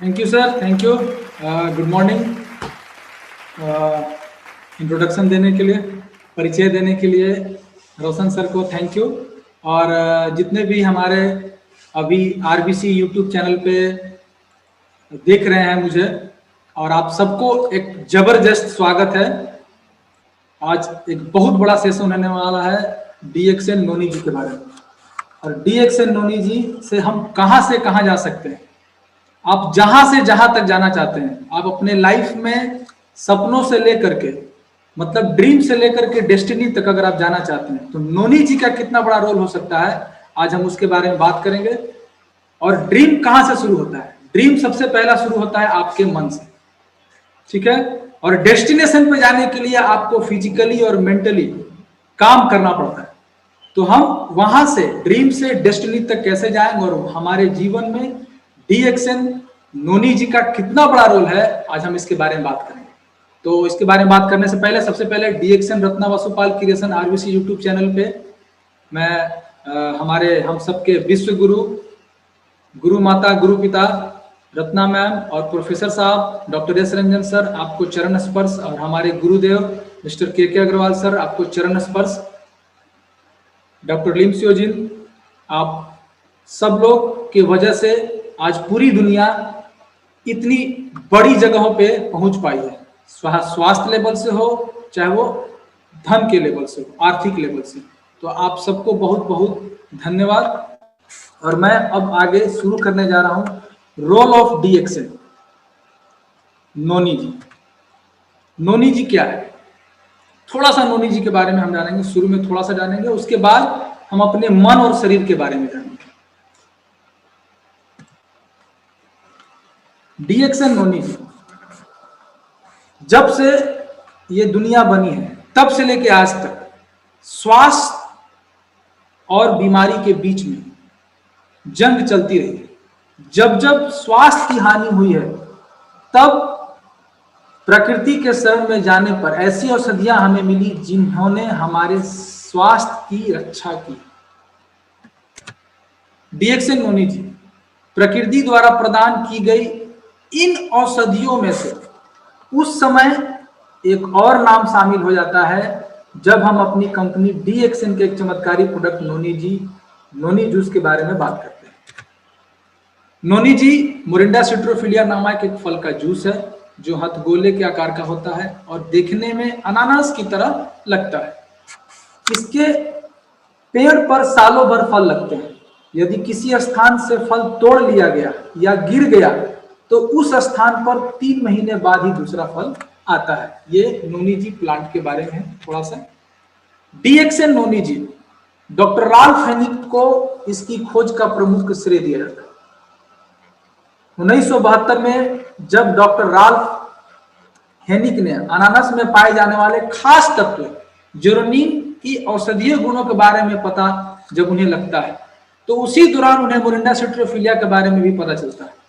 Thank you sir, thank you. Good morning. Introduction देने के लिए, परिचय देने के लिए रोशन सर को थैंक यू। और जितने भी हमारे अभी आरबीसी यूट्यूब चैनल पे देख रहे हैं मुझे, और आप सबको एक जबरदस्त स्वागत है। आज एक बहुत बड़ा सेशन होने वाला है डीएक्सएन नोनी जी के बारे में। और डीएक्सएन नोनी जी से हम कहाँ से कहाँ जा सकते हैं। आप जहां से जहां तक जाना चाहते हैं, आप अपने लाइफ में सपनों से लेकर के, मतलब ड्रीम से लेकर के डेस्टिनी तक अगर आप जाना चाहते हैं, तो नोनी जी का कितना बड़ा रोल हो सकता है, आज हम उसके बारे में बात करेंगे। और ड्रीम कहां से शुरू होता है? ड्रीम सबसे पहला शुरू होता है आपके मन से, ठीक है। और डेस्टिनेशन पे जाने के लिए आपको फिजिकली और मेंटली काम करना पड़ता है। तो हम वहां से, ड्रीम से डेस्टिनी तक कैसे जाएंगे, और हमारे जीवन में डीएक्सएन नोनी जी का कितना बड़ा रोल है, आज हम इसके बारे में बात करेंगे। तो इसके बारे में बात करने से पहले, सबसे पहले DXN Ratna Vasupal creation RBC YouTube channel पे मैं हमारे हम सबके विश्व गुरु, गुरु माता, गुरु पिता रत्ना मैम और प्रोफेसर साहब डॉक्टर एस रंजन सर, आपको चरण स्पर्श, और हमारे गुरुदेव मिस्टर के अग्रवाल सर, आपको चरण स्पर्श। डॉक्टर लिम सियोजिन, आप सब लोग की वजह से आज पूरी दुनिया इतनी बड़ी जगहों पे पहुंच पाई है। स्वास्थ्य लेवल से हो, चाहे वो धन के लेवल से हो, आर्थिक लेवल से। तो आप सबको बहुत बहुत धन्यवाद। और मैं अब आगे शुरू करने जा रहा हूं रोल ऑफ डीएक्सएन नोनी जी। नोनी जी क्या है, थोड़ा सा नोनी जी के बारे में हम जानेंगे। शुरू में थोड़ा सा जानेंगे, उसके बाद हम अपने मन और शरीर के बारे में जानेंगे। डीएक्सएन नोनी जी जब से ये दुनिया बनी है, तब से लेके आज तक स्वास्थ्य और बीमारी के बीच में जंग चलती रही है। जब जब स्वास्थ्य की हानि हुई है, तब प्रकृति के शरण में जाने पर ऐसी औषधियां हमें मिली जिन्होंने हमारे स्वास्थ्य की रक्षा की। डीएक्सएन नोनी जी प्रकृति द्वारा प्रदान की गई इन औषधियों में से उस समय एक और नाम शामिल हो जाता है जब हम अपनी कंपनी डीएक्सएन के एक चमत्कारी प्रोडक्ट नोनी जूस के बारे में बात करते हैं। नोनी जी मोरिंडा सिट्रोफिलिया नामक एक फल का जूस है जो हथगोले के आकार का होता है और देखने में अनानास की तरह लगता है। इसके पेड़ पर सालों भर फल लगते हैं। यदि किसी स्थान से फल तोड़ लिया गया या गिर गया तो उस स्थान पर 3 महीने बाद ही दूसरा फल आता है। ये नोनी जी प्लांट के बारे में है थोड़ा सा। डीएक्सएन नोनी जी, डॉक्टर राल्फ हेनिक को इसकी खोज का प्रमुख श्रेय दिया जाता है। 1972 में जब डॉक्टर राल्फ हेनिक ने अनानास में पाए जाने वाले खास तत्व जेरोनिन की औषधीय गुणों के बारे में पता जब उन्हें लगता है, तो उसी दौरान उन्हें मोरिंडा सिट्रोफिलिया के बारे में भी पता चलता है।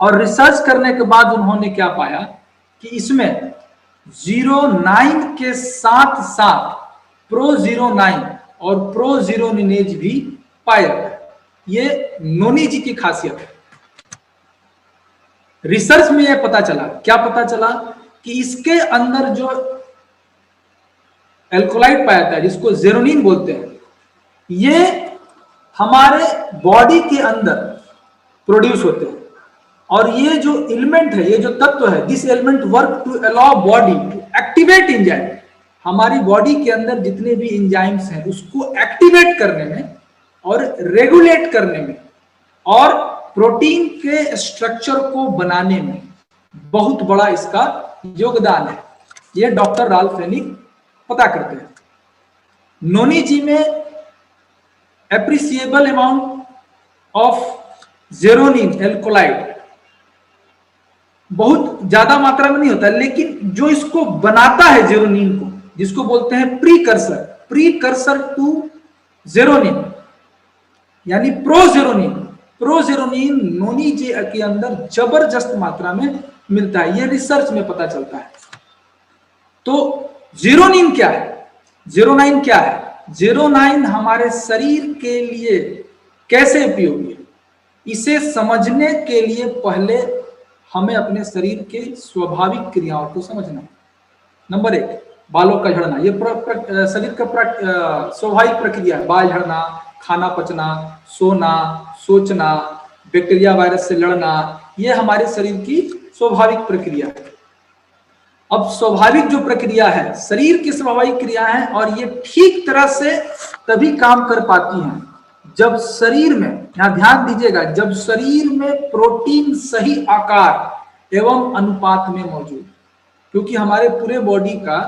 और रिसर्च करने के बाद उन्होंने क्या पाया कि इसमें 09 के साथ साथ प्रोजीरोनाइन और प्रोजीरोनिनेज भी पाया जाता है। ये नोनी जी की खासियत है। रिसर्च में यह पता चला, क्या पता चला कि इसके अंदर जो एल्कोलाइड पाया जाता है जिसको जेरोनिन बोलते हैं, ये हमारे बॉडी के अंदर प्रोड्यूस होते हैं। और ये जो एलिमेंट है, ये जो तत्व है, this element work to allow body to activate enzyme. हमारी बॉडी के अंदर जितने भी एंजाइम्स हैं उसको एक्टिवेट करने में और रेगुलेट करने में और प्रोटीन के स्ट्रक्चर को बनाने में बहुत बड़ा इसका योगदान है। ये डॉक्टर राल्फ हेनिक पता करते हैं। नोनी जी में एप्रिसिएबल अमाउंट ऑफ जेरोनिन एल्कोलाइड बहुत ज्यादा मात्रा में नहीं होता, लेकिन जो इसको बनाता है जेरोनिन को, जिसको बोलते हैं प्रीकर्सर टू जेरोनिन, यानी प्रोजेरोनिन नोनी जी के अंदर जबरदस्त मात्रा में मिलता है। यह रिसर्च में पता चलता है। तो जेरोनिन क्या है, जेरोनाइन क्या है? जेरोनाइन हमारे शरीर के लिए कैसे उपयोगी है, इसे समझने के लिए पहले हमें अपने शरीर के स्वाभाविक क्रियाओं को समझना है। नंबर 1, बालों का झड़ना, ये शरीर का स्वाभाविक प्रक्रिया है। बाल झड़ना, खाना पचना, सोना, सोचना, बैक्टीरिया वायरस से लड़ना, ये हमारे शरीर की स्वाभाविक प्रक्रिया है। अब स्वाभाविक जो प्रक्रिया है, शरीर की स्वाभाविक क्रिया है, और ये ठीक तरह से तभी काम कर पाती हैं जब शरीर में, यहां ध्यान दीजिएगा, जब शरीर में प्रोटीन सही आकार एवं अनुपात में मौजूद, क्योंकि हमारे पूरे बॉडी का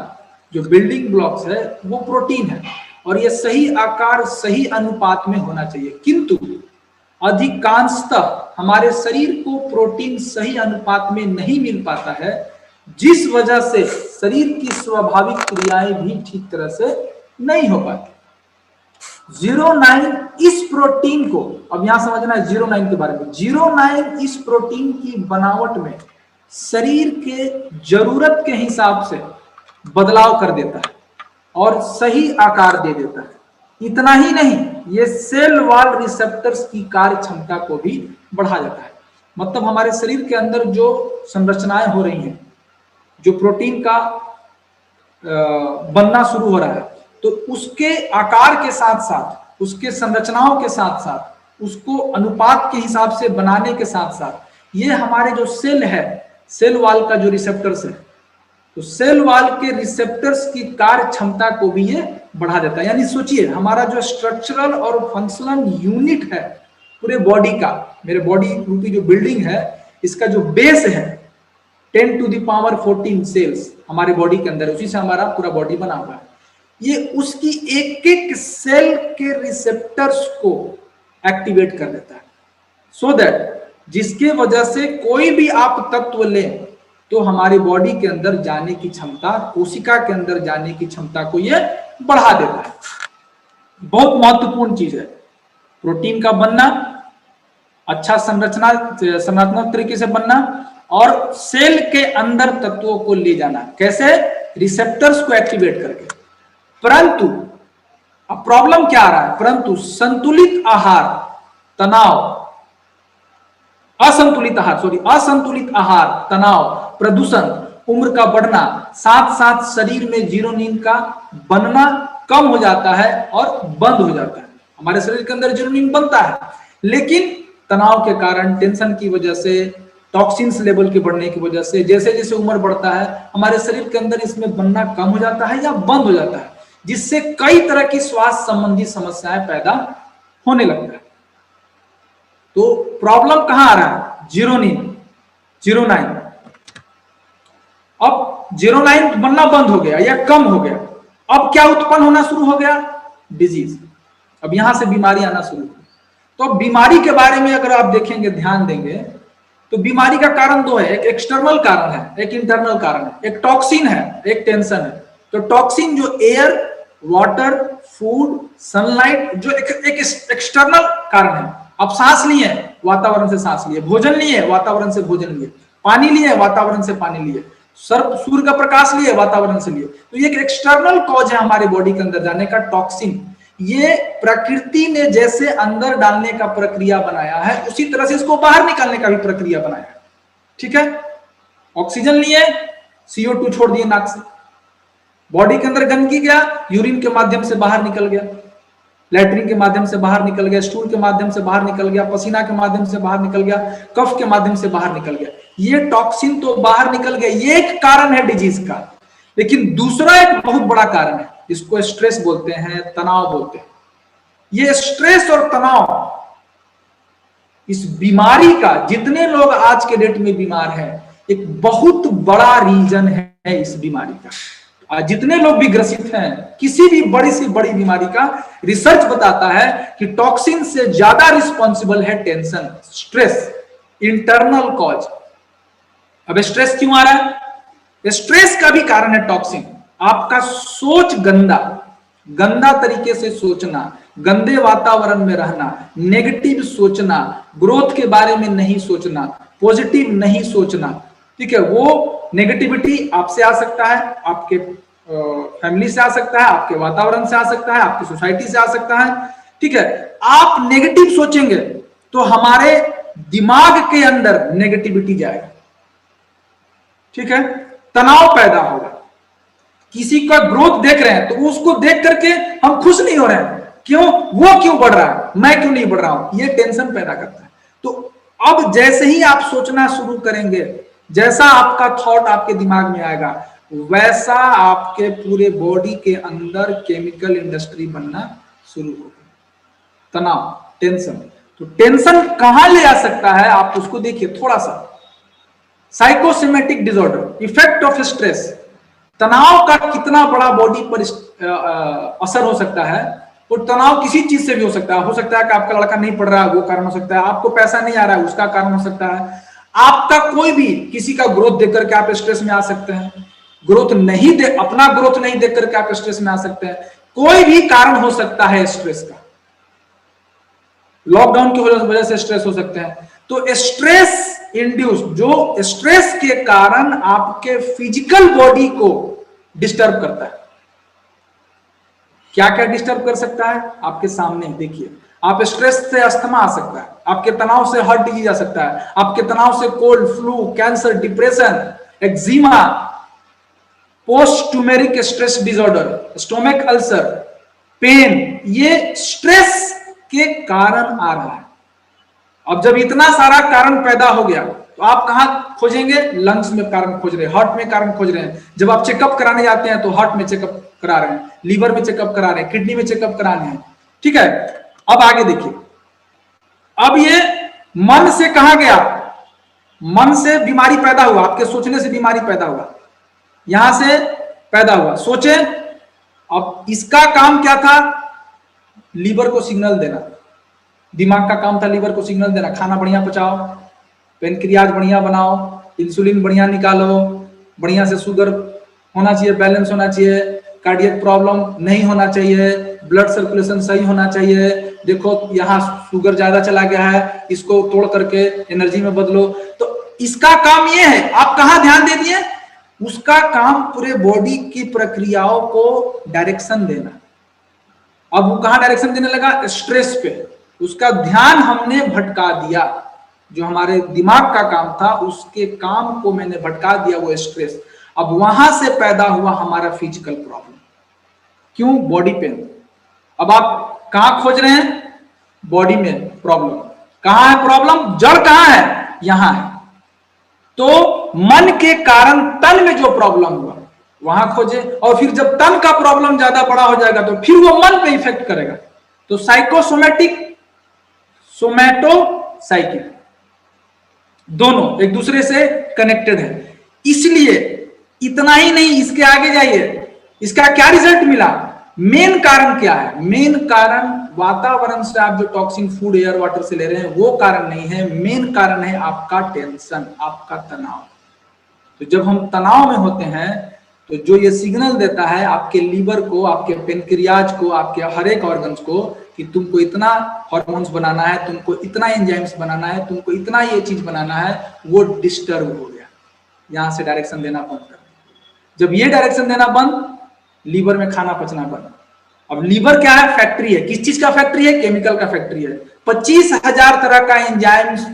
जो बिल्डिंग ब्लॉक्स है वो प्रोटीन है, और ये सही आकार सही अनुपात में होना चाहिए। किंतु अधिकांशतः हमारे शरीर को प्रोटीन सही अनुपात में नहीं मिल पाता है, जिस वजह से शरीर की स्वाभाविक क्रियाएं भी ठीक तरह से नहीं हो पाती। 09 इस प्रोटीन को, अब यहां समझना है 09 के बारे में। 09 इस प्रोटीन की बनावट में शरीर के जरूरत के हिसाब से बदलाव कर देता है और सही आकार दे देता है। इतना ही नहीं, ये सेल वॉल रिसेप्टर्स की कार्य क्षमता को भी बढ़ा देता है। मतलब हमारे शरीर के अंदर जो संरचनाएं हो रही हैं, जो प्रोटीन का बनना शुरू हो रहा है, तो उसके आकार के साथ साथ, उसके संरचनाओं के साथ साथ, उसको अनुपात के हिसाब से बनाने के साथ साथ, ये हमारे जो सेल है, सेल वॉल का जो रिसेप्टर्स है, तो सेल वॉल के रिसेप्टर्स की कार्य क्षमता को भी ये बढ़ा देता है। यानी सोचिए, हमारा जो स्ट्रक्चरल और फंक्शनल यूनिट है पूरे बॉडी का, मेरे बॉडी रूपी जो बिल्डिंग है, इसका जो बेस है 10 to the power 14 सेल्स हमारे बॉडी के अंदर, उसी से हमारा पूरा बॉडी बना हुआ है। ये उसकी एक एक सेल के रिसेप्टर्स को एक्टिवेट कर देता है, सो दैट जिसके वजह से कोई भी आप तत्व लें तो हमारी बॉडी के अंदर जाने की क्षमता, कोशिका के अंदर जाने की क्षमता को ये बढ़ा देता है। बहुत महत्वपूर्ण चीज है प्रोटीन का बनना, अच्छा संरचनात्मक तरीके से बनना, और सेल के अंदर तत्वों को ले जाना। कैसे? रिसेप्टर्स को एक्टिवेट करके। परंतु अब प्रॉब्लम क्या आ रहा है? परंतु संतुलित आहार, तनाव, असंतुलित आहार, तनाव, प्रदूषण, उम्र का बढ़ना, साथ साथ शरीर में जीरोनिन का बनना कम हो जाता है और बंद हो जाता है। हमारे शरीर के अंदर जीरोनिन बनता है, लेकिन तनाव के कारण, टेंशन की वजह से, टॉक्सिन्स लेवल के बढ़ने की वजह से, जैसे जैसे उम्र बढ़ता है हमारे शरीर के अंदर इसमें बनना कम हो जाता है या बंद हो जाता है, जिससे कई तरह की स्वास्थ्य संबंधी समस्याएं पैदा होने लगता है। तो प्रॉब्लम कहां आ रहा है? जीरोनिन, 09। अब 09 बनना बंद हो गया या कम हो गया, अब क्या उत्पन्न होना शुरू हो गया? डिजीज। अब यहां से बीमारी आना शुरू हो। तो बीमारी के बारे में अगर आप देखेंगे, ध्यान देंगे, तो बीमारी का कारण दो है, एक एक्सटर्नल कारण है, एक इंटरनल कारण है। एक टॉक्सिन है, एक टेंशन है। तो टॉक्सिन जो एयर, वाटर, फूड, सनलाइट, जो एक एक्सटर्नल कारण है। आप सांस लिए, वातावरण से सांस लिए, भोजन लिए, वातावरण से भोजन लिए, पानी लिए, वातावरण से पानी लिए, सूर्य का प्रकाश लिए, वातावरण से लिए। तो ये एक एक्सटर्नल कॉज है हमारे बॉडी के अंदर जाने का, टॉक्सिन। ये प्रकृति ने जैसे अंदर डालने का प्रक्रिया बनाया है, उसी तरह से इसको बाहर निकालने का भी प्रक्रिया बनाया है। ठीक है? ऑक्सीजन लिए, CO2 छोड़ दिए नाक से, बॉडी के अंदर गंदगी गया, यूरिन के माध्यम से बाहर निकल गया, लैट्रिन के माध्यम से बाहर निकल गया, स्टूल के माध्यम से बाहर निकल गया, पसीना के माध्यम से बाहर निकल गया, कफ के माध्यम से बाहर निकल गया। ये टॉक्सिन तो बाहर निकल गया, ये एक कारण है डिजीज का। लेकिन दूसरा एक बहुत बड़ा कारण है, इसको स्ट्रेस बोलते हैं, तनाव बोलते हैं। ये स्ट्रेस और तनाव, इस बीमारी का, जितने लोग आज के डेट में बीमार हैं, एक बहुत बड़ा रीजन है इस बीमारी का। जितने लोग भी ग्रसित हैं किसी भी बड़ी से बड़ी बीमारी का, रिसर्च बताता है कि टॉक्सिन से ज्यादा रिस्पॉन्सिबल है टेंशन, स्ट्रेस, इंटरनल कॉज। अब स्ट्रेस क्यों आ रहा है? स्ट्रेस का भी कारण है टॉक्सिन। आपका सोच गंदा तरीके से सोचना, गंदे वातावरण में रहना, नेगेटिव सोचना, ग्रोथ के बारे में नहीं सोचना, पॉजिटिव नहीं सोचना। ठीक है? वो नेगेटिविटी आपसे आ सकता है, आपके फैमिली से आ सकता है, आपके वातावरण से आ सकता है, आपकी सोसाइटी से आ सकता है। ठीक है? आप नेगेटिव सोचेंगे तो हमारे दिमाग के अंदर नेगेटिविटी जाएगा, ठीक है, तनाव पैदा होगा। किसी का ग्रोथ देख रहे हैं तो उसको देख करके हम खुश नहीं हो रहे हैं, क्यों, वो क्यों बढ़ रहा है, मैं क्यों नहीं बढ़ रहा हूं, ये टेंशन पैदा करता है। तो अब जैसे ही आप सोचना शुरू करेंगे, जैसा आपका थॉट आपके दिमाग में आएगा, वैसा आपके पूरे बॉडी के अंदर केमिकल इंडस्ट्री बनना शुरू होगी। तनाव, टेंशन, तो टेंशन कहां ले आ सकता है आप उसको देखिए थोड़ा सा। Psychosomatic disorder, effect of stress, तनाव का कितना बड़ा बॉडी पर असर हो सकता है। और तनाव किसी चीज से भी हो सकता है कि आपका लड़का नहीं पढ़ रहा है, वो कारण हो सकता है, आपको पैसा नहीं आ रहा है, उसका कारण हो सकता है, आपका कोई भी किसी का ग्रोथ देख करके आप स्ट्रेस में आ सकते हैं, अपना ग्रोथ नहीं देख करके आप स्ट्रेस में आ सकते हैं, कोई भी कारण हो सकता है स्ट्रेस का। लॉकडाउन की वजह से स्ट्रेस हो सकते हैं। तो स्ट्रेस इंड्यूस, जो स्ट्रेस के कारण आपके फिजिकल बॉडी को डिस्टर्ब करता है, क्या क्या डिस्टर्ब कर सकता है आपके सामने देखिए। आप स्ट्रेस से अस्थमा आ सकता है, आपके तनाव से हार्ट डिजीज आ सकता है, आपके तनाव से cold, flu, cancer, depression, eczema, post traumatic stress disorder, stomach ulcer, pain, ये स्ट्रेस के कारण आ रहा है। अब जब इतना सारा कारण पैदा हो गया तो आप कहां खोजेंगे, लंग्स में कारण खोज रहे हैं, हार्ट में कारण खोज रहे हैं। जब आप चेकअप कराने जाते हैं तो हार्ट में चेकअप करा रहे हैं, लीवर में चेकअप करा रहे हैं, किडनी में चेकअप करा रहे हैं, ठीक है। अब आगे देखिए, अब ये मन से कहां गया, मन से बीमारी पैदा हुआ, आपके सोचने से बीमारी पैदा हुआ, यहां से पैदा हुआ, सोचे। अब इसका काम क्या था, लीवर को सिग्नल देना, दिमाग का काम था लीवर को सिग्नल देना, खाना बढ़िया पचाओ, पेनक्रियाज बढ़िया बनाओ, इंसुलिन बढ़िया निकालो, बढ़िया से शुगर होना चाहिए, बैलेंस होना चाहिए, कार्डियक प्रॉब्लम नहीं होना चाहिए, ब्लड सर्कुलेशन सही होना चाहिए, देखो यहाँ शुगर ज्यादा चला गया है, इसको तोड़ करके एनर्जी में बदलो। तो इसका काम ये है, आप कहाँ ध्यान दे दिए, उसका काम पूरे बॉडी की प्रक्रियाओं को डायरेक्शन देना। अब वो कहाँ डायरेक्शन देने लगा, स्ट्रेस पे, उसका ध्यान हमने भटका दिया, जो हमारे दिमाग का काम था उसके काम को मैंने भटका दिया, वो स्ट्रेस। अब वहां से पैदा हुआ हमारा फिजिकल प्रॉब्लम, क्यों, बॉडी पेन। अब आप कहां खोज रहे हैं, बॉडी में प्रॉब्लम, कहां है प्रॉब्लम, जड़ कहां है, यहां है। तो मन के कारण तन में जो प्रॉब्लम हुआ वहां खोजे, और फिर जब तन का प्रॉब्लम ज्यादा बड़ा हो जाएगा तो फिर वो मन पे इफेक्ट करेगा। तो साइकोसोमेटिक, सोमैटोसाइकिक, दोनों एक दूसरे से कनेक्टेड है। इसलिए इतना ही नहीं, इसके आगे जाइए, इसका क्या रिजल्ट मिला, मेन कारण क्या है, मेन कारण वातावरण से आप जो टॉक्सिन फूड, एयर, वाटर से ले रहे हैं वो कारण नहीं है, मेन कारण है आपका टेंशन, आपका तनाव। तो जब हम तनाव में होते हैं तो जो ये सिग्नल देता है आपके लीवर को, आपके पेनक्रियाज को, आपके हर एक ऑर्गन्स को कि तुमको इतना हार्मोन्स बनाना है, तुमको इतना एंजाइम्स बनाना है, तुमको इतना ये चीज बनाना है, वो डिस्टर्ब हो गया, यहां से डायरेक्शन देना बंद कर। जब ये डायरेक्शन देना बंद, लीवर में खाना पचना बंद। अब लीवर क्या है, फैक्ट्री है, किस चीज का फैक्ट्री है, केमिकल का फैक्ट्री है। 25,000 तरह का एंजाइम्स,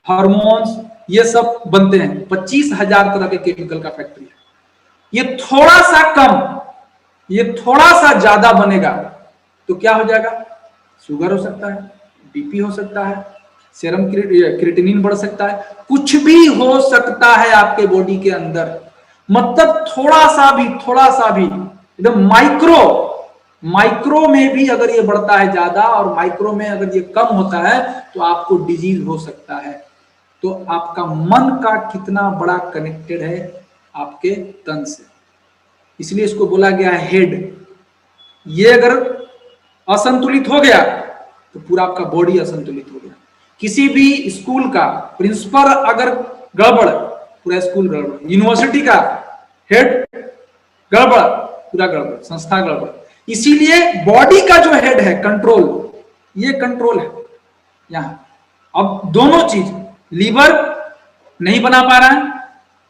हार्मोन्स, ये सब बनते हैं, 25,000 तरह के केमिकल का फैक्ट्री है। ये थोड़ा सा कम, ये थोड़ा सा ज्यादा बनेगा तो क्या हो जाएगा, शुगर हो सकता है, बीपी हो सकता है, सेरम क्रिएटिनिन बढ़ सकता है, कुछ भी हो सकता है आपके बॉडी के अंदर। मतलब थोड़ा सा भी एकदम माइक्रो में भी अगर ये बढ़ता है ज्यादा, और माइक्रो में अगर ये कम होता है तो आपको डिजीज हो सकता है। तो आपका मन का कितना बड़ा कनेक्टेड है आपके तन से, इसलिए इसको बोला गया है हेड। ये अगर असंतुलित हो गया तो पूरा आपका बॉडी असंतुलित हो गया। किसी भी स्कूल का प्रिंसिपल अगर गड़बड़, पूरा स्कूल गड़बड़, यूनिवर्सिटी का हेड गड़बड़, पूरा गड़बड़, संस्था गड़बड़। इसीलिए बॉडी का जो हेड है, कंट्रोल, ये कंट्रोल है यहां। अब दोनों चीज, लीवर नहीं बना पा रहा है,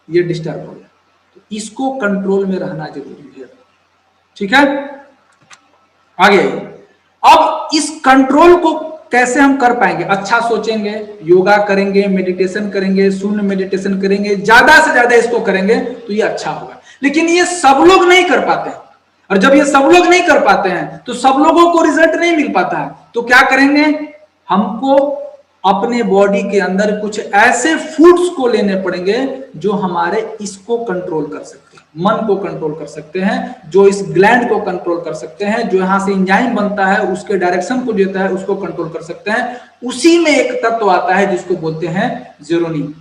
ये डिस्टर्ब हो गया, तो इसको कंट्रोल में रहना जरूरी है, ठीक है। आगे अब इस कंट्रोल को कैसे हम कर पाएंगे? अच्छा सोचेंगे, योगा करेंगे, मेडिटेशन करेंगे, शून्य मेडिटेशन करेंगे, ज्यादा से ज्यादा इसको करेंगे तो ये अच्छा होगा। लेकिन ये सब लोग नहीं कर पाते हैं, और जब ये सब लोग नहीं कर पाते हैं तो सब लोगों को रिजल्ट नहीं मिल पाता है। तो क्या करेंगे? हमको अपने बॉडी के अंदर कुछ ऐसे फूड्स को लेने पड़ेंगे जो हमारे इसको कंट्रोल कर सकते हैं, मन को कंट्रोल कर सकते हैं, जो इस ग्लैंड को कंट्रोल कर सकते हैं, जो यहां से एंजाइम बनता है उसके डायरेक्शन को देता है उसको कंट्रोल कर सकते हैं। उसी में एक तत्व आता है जिसको बोलते हैं जेरोनिन।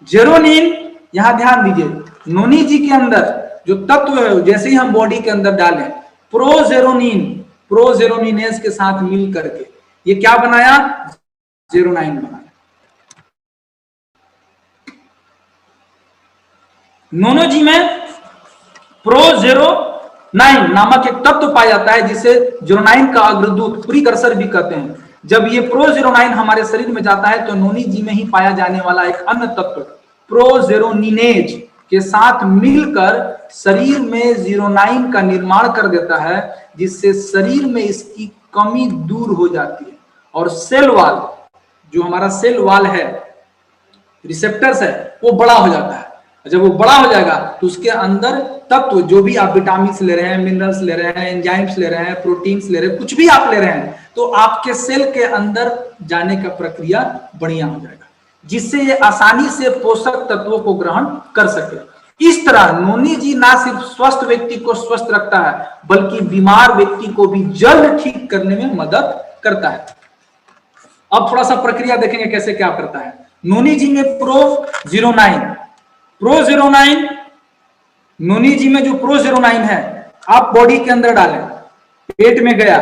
जेरोनिन, यहां ध्यान दीजिए, नोनी जी के अंदर जो तत्व है जैसे ही हम बॉडी के अंदर डालें, प्रोजेरोनिन, प्रोजेरोनिनेज के साथ मिल करके ये क्या बनाया? जेरोनाइन बनाया। नोनोजी में प्रोजेरोनाइन नामक एक तत्व पाया जाता है जिसे जेरोनाइन का अग्रदूत, प्रीकर्सर भी कहते हैं। जब ये प्रोजेरोनाइन हमारे शरीर में जाता है तो नोनी जी में ही पाया जाने वाला एक अन्य तत्व प्रोजेरोनिनेज के साथ मिलकर शरीर में जेरोनाइन का निर्माण कर देता है, जिससे शरीर में इसकी कमी दूर हो जाती है और सेल वाल, जो हमारा सेल वाल है, रिसेप्टर्स है, वो बड़ा हो जाता है। जब वो बड़ा हो जाएगा तो उसके अंदर तत्व जो भी आप विटामिन ले रहे हैं, मिनरल्स ले रहे हैं, एंजाइम्स ले रहे हैं, प्रोटीन्स ले रहे हैं, कुछ भी आप ले रहे हैं, तो आपके सेल के अंदर जाने का प्रक्रिया बढ़िया हो जाएगा, जिससे ये आसानी से पोषक तत्वों को ग्रहण कर सके। इस तरह नोनी जी ना सिर्फ स्वस्थ व्यक्ति को स्वस्थ रखता है बल्कि बीमार व्यक्ति को भी जल्द ठीक करने में मदद करता है। अब थोड़ा सा प्रक्रिया देखेंगे कैसे क्या करता है। नोनी जी में प्रोजेरोनाइन, प्रोजेरोनाइन, नोनी जी में जो प्रोजेरोनाइन है आप बॉडी के अंदर डालें, पेट में गया,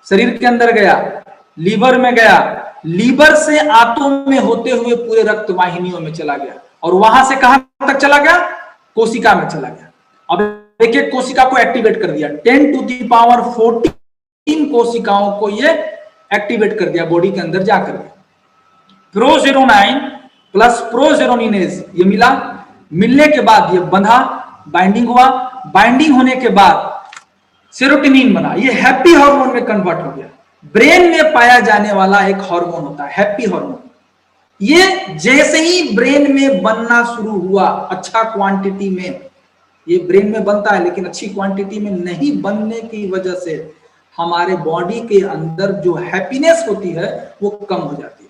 शरीर के अंदर गया, लीवर में गया, लीवर से आंतों में होते हुए पूरे रक्त वाहिनियों में चला गया और वहां से कहां तक चला गया? कोशिका में चला गया। अब एक एक कोशिका को एक्टिवेट कर दिया, 10⁻14 कोशिकाओं को ये एक्टिवेट कर दिया बॉडी के अंदर जाकर के। प्रोजेरोनाइन प्लस प्रोजेरोनिनेज ये मिला, मिलने के बाद ये बंधा, बाइंडिंग हुआ, बाइंडिंग होने के बाद सेरोटोनिन बना, ये हैप्पी हार्मोन में कन्वर्ट हो गया। ब्रेन में पाया जाने वाला एक हार्मोन होता है हैप्पी हार्मोन। ये जैसे ही ब्रेन में बनना शुरू हुआ अच्छा क्वांटिटी में, ये ब्रेन में बनता है लेकिन अच्छी क्वांटिटी में नहीं बनने की वजह से हमारे बॉडी के अंदर जो हैप्पीनेस होती है वो कम हो जाती है।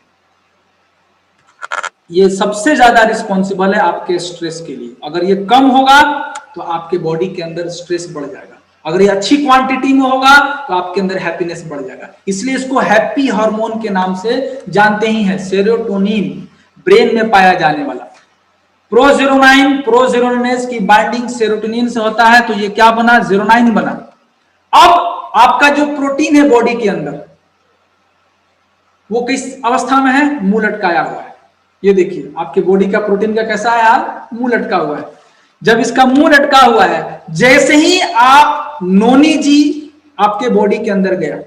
ये सबसे ज्यादा रिस्पॉन्सिबल है आपके स्ट्रेस के लिए। अगर ये कम होगा तो आपके बॉडी के अंदर स्ट्रेस बढ़ जाएगा, अगर ये अच्छी क्वांटिटी में होगा तो आपके अंदर हैप्पीनेस बढ़ जाएगा। इसलिए इसको हैप्पी हार्मोन के नाम से जानते ही हैं, सेरोटोनिन, ब्रेन में पाया जाने वाला। प्रोजेरोनाइन, प्रोजेरोनिनेज की बाइंडिंग सेरोटोनिन से होता है तो ये क्या बना? जेरोनाइन बना। अब आपका जो प्रोटीन है बॉडी के अंदर वो किस अवस्था में है? मुंह लटकाया हुआ है। ये देखिए आपके बॉडी का प्रोटीन का कैसा है हाल? मुंह लटका हुआ है। जब इसका मुंह लटका हुआ है, जैसे ही आप नोनी जी आपके बॉडी के अंदर गया,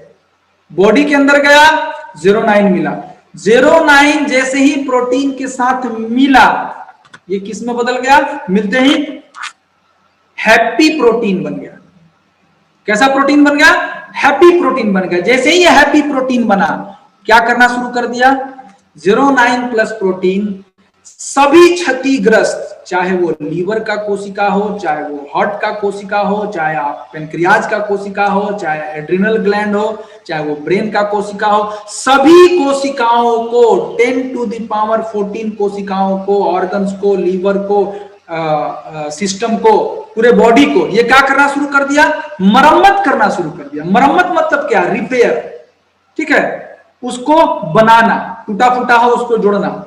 बॉडी के अंदर गया, जेरोनाइन मिला, जेरोनाइन जैसे ही प्रोटीन के साथ मिला, ये किस में बदल गया? मिलते ही हैप्पी प्रोटीन बन गया। कैसा प्रोटीन बन गया? हैप्पी प्रोटीन बन गया। जैसे ही ये हैप्पी प्रोटीन बना, क्या करना शुरू कर दिया? जेरोनाइन प्लस प्रोटीन सभी क्षतिग्रस्त, चाहे वो लीवर का कोशिका हो, चाहे वो हार्ट का कोशिका हो, चाहे आप पेनक्रियाज का कोशिका हो, चाहे एड्रिनल ग्लैंड हो, चाहे वो ब्रेन का कोशिका हो, सभी कोशिकाओं को 10⁻14 कोशिकाओं को, ऑर्गन्स को, लीवर को, सिस्टम को, पूरे बॉडी को ये क्या करना शुरू कर दिया? मरम्मत करना शुरू कर दिया। मरम्मत मतलब क्या? रिपेयर, ठीक है, उसको बनाना, टूटा फूटा हो उसको जोड़ना,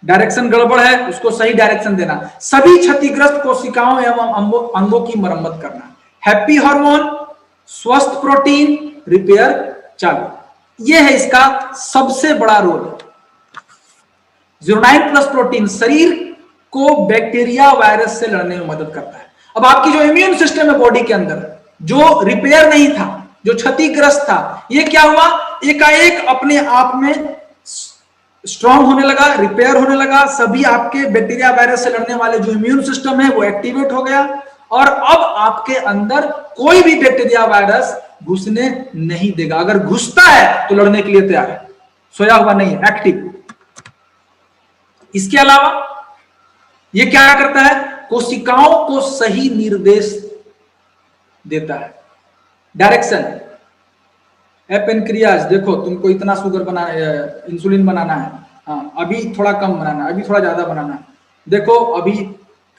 डायरेक्शन गड़बड़ है उसको सही डायरेक्शन देना, सभी क्षतिग्रस्त कोशिकाओं एवं अंगों की मरम्मत करना। हैप्पी हार्मोन, स्वस्थ प्रोटीन, रिपेयर चालू। यह है इसका सबसे बड़ा रोल। जेरोनाइन प्लस प्रोटीन शरीर को बैक्टीरिया वायरस से लड़ने में मदद करता है। अब आपकी जो इम्यून सिस्टम है बॉडी के अंदर, जो रिपेयर नहीं था, जो क्षतिग्रस्त था, ये क्या हुआ? एकाएक अपने आप में स्ट्रांग होने लगा, रिपेयर होने लगा। सभी आपके बैक्टीरिया वायरस से लड़ने वाले जो इम्यून सिस्टम है वो एक्टिवेट हो गया और अब आपके अंदर कोई भी बैक्टीरिया वायरस घुसने नहीं देगा। अगर घुसता है तो लड़ने के लिए तैयार है, सोया हुआ नहीं है, एक्टिव। इसके अलावा ये क्या करता है, कोशिकाओं को सही निर्देश देता है, डायरेक्शन। एपेनक्रियाज, देखो तुमको इतना शुगर बनाना, इंसुलिन बनाना है, हाँ अभी थोड़ा कम बनाना है, अभी थोड़ा ज्यादा बनाना है। देखो अभी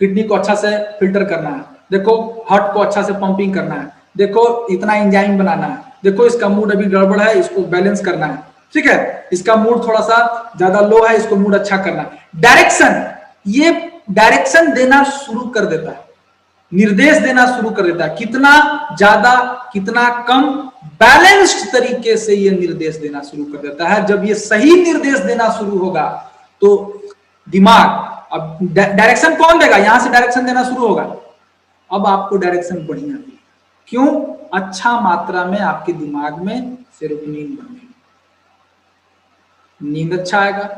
किडनी को अच्छा से फिल्टर करना है, देखो हार्ट को अच्छा से पंपिंग करना है, देखो इतना एंजाइम बनाना है, देखो इसका मूड अभी गड़बड़ है, इसको बैलेंस करना है, ठीक है, इसका मूड थोड़ा सा ज्यादा लो है, इसको मूड अच्छा करना है। डायरेक्शन, ये डायरेक्शन देना शुरू कर देता है, निर्देश देना शुरू कर देता है, कितना ज्यादा कितना कम, बैलेंस्ड तरीके से ये निर्देश देना शुरू कर देता है। जब ये सही निर्देश देना शुरू होगा तो दिमाग, अब डायरेक्शन कौन देगा, यहां से डायरेक्शन देना शुरू होगा, अब आपको डायरेक्शन बढ़िया देगा। क्यों? अच्छा मात्रा में आपके दिमाग में सेरोटोनिन बनेगा, नींद अच्छा आएगा,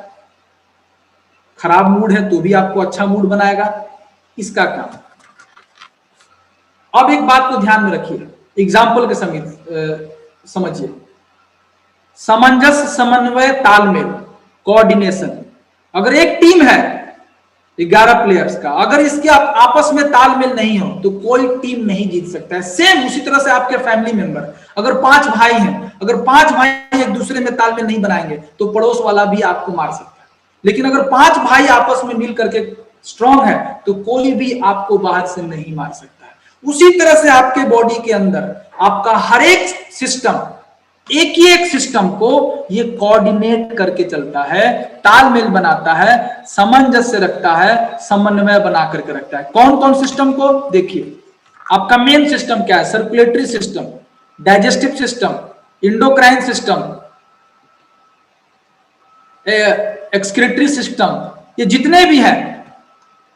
खराब मूड है तो भी आपको अच्छा मूड बनाएगा, इसका काम। अब एक बात को ध्यान में रखिए, एग्जाम्पल के समेत समझिए, सामंजस्य, समन्वय, तालमेल, कोऑर्डिनेशन। अगर एक टीम है 11 प्लेयर्स का, अगर इसके आपस में तालमेल नहीं हो तो कोई टीम नहीं जीत सकता है। सेम उसी तरह से आपके फैमिली मेंबर, अगर 5 भाई हैं, अगर 5 भाई एक दूसरे में तालमेल नहीं बनाएंगे तो पड़ोस वाला भी आपको मार सकता है। लेकिन अगर 5 भाई आपस में मिल करके स्ट्रांग है तो कोई भी आपको बाहर से नहीं मार सकता है। उसी तरह से आपके बॉडी के अंदर आपका हर एक सिस्टम, एक ही एक सिस्टम को ये कोऑर्डिनेट करके चलता है, तालमेल बनाता है, सामंजस्य रखता है, समन्वय बना करके रखता है। कौन कौन सिस्टम को देखिए, आपका मेन सिस्टम क्या है, circulatory system, digestive system, endocrine system, excretory system, ये जितने भी हैं,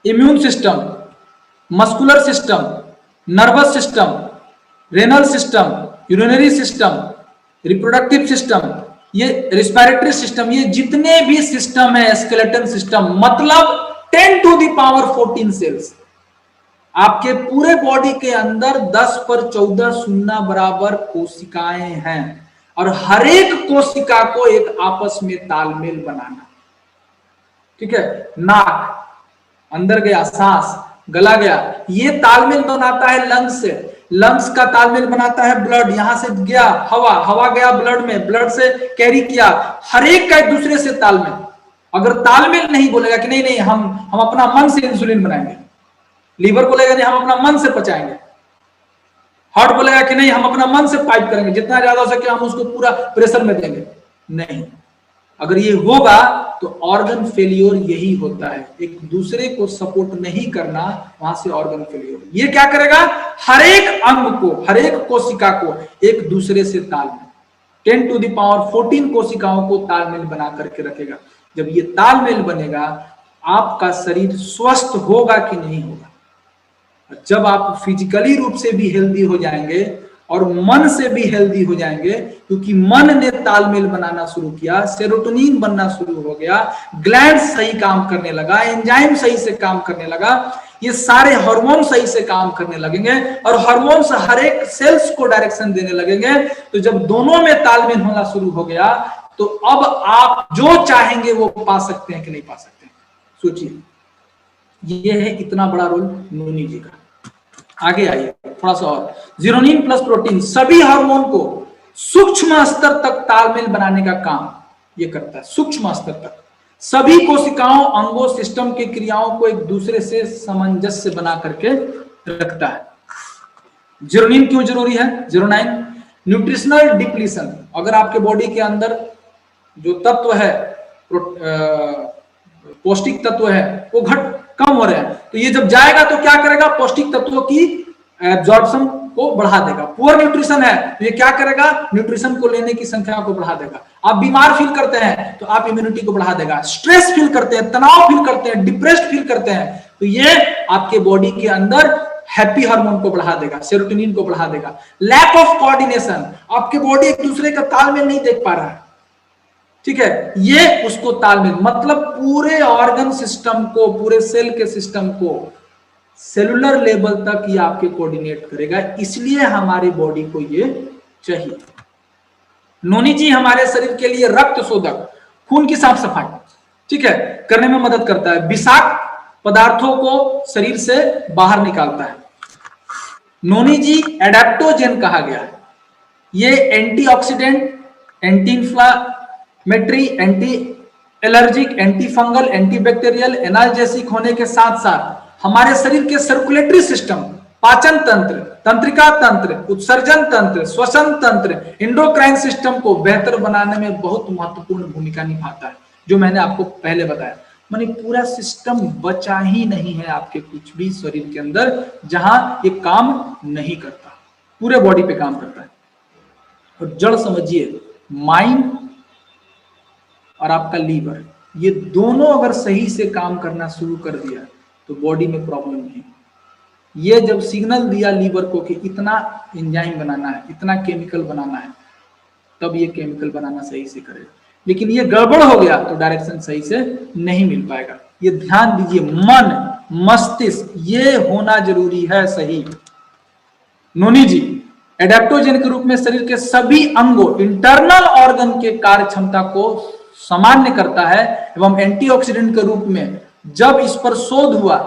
immune system, muscular system, nervous system, renal system, urinary system, reproductive system, ये रिस्पिरेटरी सिस्टम, ये जितने भी सिस्टम है, स्केलेटन सिस्टम, मतलब 10 टू द पावर 14 सेल्स। आपके पूरे बॉडी के अंदर 10 पर 14 शून्य बराबर कोशिकाएं हैं और हर एक कोशिका को एक आपस में तालमेल बनाना, ठीक है। नाक अंदर गया, सांस गला गया, ये तालमेल बनाता है लंग्स से, लंग्स का तालमेल बनाता है ब्लड, यहां से गया हवा, हवा गया ब्लड में, ब्लड से कैरी किया, हर एक का एक दूसरे से तालमेल। अगर तालमेल नहीं बोलेगा कि नहीं नहीं हम अपना मन से इंसुलिन बनाएंगे, लीवर बोलेगा नहीं हम अपना मन से पचाएंगे, हार्ट बोलेगा कि नहीं हम अपना मन से पाइप करेंगे, जितना ज्यादा हो सके हम उसको पूरा प्रेशर में देंगे, नहीं। अगर ये होगा तो ऑर्गन फेलियर यही होता है, एक दूसरे को सपोर्ट नहीं करना, वहां से ऑर्गन फेलियर। ये क्या करेगा, हर एक अंग को, हर एक कोशिका को एक दूसरे से तालमेल, 10 टू द पावर 14 कोशिकाओं को तालमेल बना करके रखेगा। जब ये तालमेल बनेगा, आपका शरीर स्वस्थ होगा कि नहीं होगा। जब आप फिजिकली रूप से भी हेल्दी हो जाएंगे और मन से भी हेल्दी हो जाएंगे, क्योंकि मन ने तालमेल बनाना शुरू किया, सेरोटोनिन बनना शुरू हो गया, ग्लैंड सही काम करने लगा, एंजाइम सही से काम करने लगा, ये सारे हार्मोन सही से काम करने लगेंगे और हार्मोन से हर एक सेल्स को डायरेक्शन देने लगेंगे। तो जब दोनों में तालमेल होना शुरू हो गया तो अब आप जो चाहेंगे वो पा सकते हैं कि नहीं पा सकते। सोचिए, ये है इतना बड़ा रोल नोनी जी का। आगे आइए थोड़ा सा और, जीरोनिन प्लस प्रोटीन सभी हार्मोन को सूक्ष्म स्तर तक तालमेल बनाने का काम ये करता है। सूक्ष्म स्तर तक सभी कोशिकाओं, अंगों, सिस्टम की क्रियाओं को एक दूसरे से सामंजस्य बना करके रखता है। जीरोनिन क्यों जरूरी है? जीरोनाइन न्यूट्रिशनल डिप्लीशन, अगर आपके बॉडी के अंदर जो तत्व है, पौष्टिक तत्व है, वो कम हो रहे हैं, तो ये जब जाएगा तो क्या करेगा, पौष्टिक तत्वों की एब्जॉर्प्शन को बढ़ा देगा। पुअर न्यूट्रिशन है तो ये क्या करेगा, न्यूट्रिशन को लेने की संख्या को बढ़ा देगा। आप बीमार फील करते हैं तो आप इम्यूनिटी को बढ़ा देगा। स्ट्रेस फील करते हैं, तनाव फील करते हैं, डिप्रेस्ड फील करते हैं, तो ये आपके बॉडी के अंदर हैप्पी हार्मोन को बढ़ा देगा, सेरोटोनिन को बढ़ा देगा। लैक ऑफ कोऑर्डिनेशन, आपके बॉडी एक दूसरे का तालमेल नहीं देख पा रहा है, ठीक है, ये उसको तालमेल, मतलब पूरे ऑर्गन सिस्टम को, पूरे सेल के सिस्टम को सेलुलर लेवल तक ये आपके कोऑर्डिनेट करेगा। इसलिए हमारी बॉडी को ये चाहिए। नोनी जी हमारे शरीर के लिए रक्त शोधक, खून की साफ सफाई, ठीक है, करने में मदद करता है, विषाक्त पदार्थों को शरीर से बाहर निकालता है। नोनी जी एडेप्टोजेन कहा गया है। ये antioxidant, anti inflammatory, anti allergic, anti fungal, antibacterial, analgesic होने के साथ साथ हमारे शरीर के सर्कुलेटरी सिस्टम, पाचन तंत्र, तंत्रिका तंत्र, उत्सर्जन तंत्र, श्वसन तंत्र, एंडोक्राइन सिस्टम को बेहतर बनाने में बहुत महत्वपूर्ण भूमिका निभाता है, जो मैंने आपको पहले बताया। माने पूरा सिस्टम बचा ही नहीं है आपके कुछ भी शरीर के अंदर जहां ये काम नहीं करता, पूरे बॉडी पे काम करता है। और जड़ समझिए, माइंड और आपका लीवर, ये दोनों अगर सही से काम करना शुरू कर दिया तो बॉडी में प्रॉब्लम नहीं। ये जब सिग्नल दिया लीवर को कि इतना एंजाइम बनाना है, इतना केमिकल बनाना है, तब ये केमिकल बनाना सही से करेगा। लेकिन ये गड़बड़ हो गया तो डायरेक्शन सही से नहीं मिल पाएगा। ये ध्यान दीजिए, मन, मस्तिष्क, ये होना जरूरी है सही। नोनी जी एडेप्टोजेन के रूप में शरीर के सभी अंगों, इंटरनल ऑर्गन के कार्य क्षमता को सामान्य करता है एवं एंटीऑक्सीडेंट के रूप में जब इस पर शोध हुआ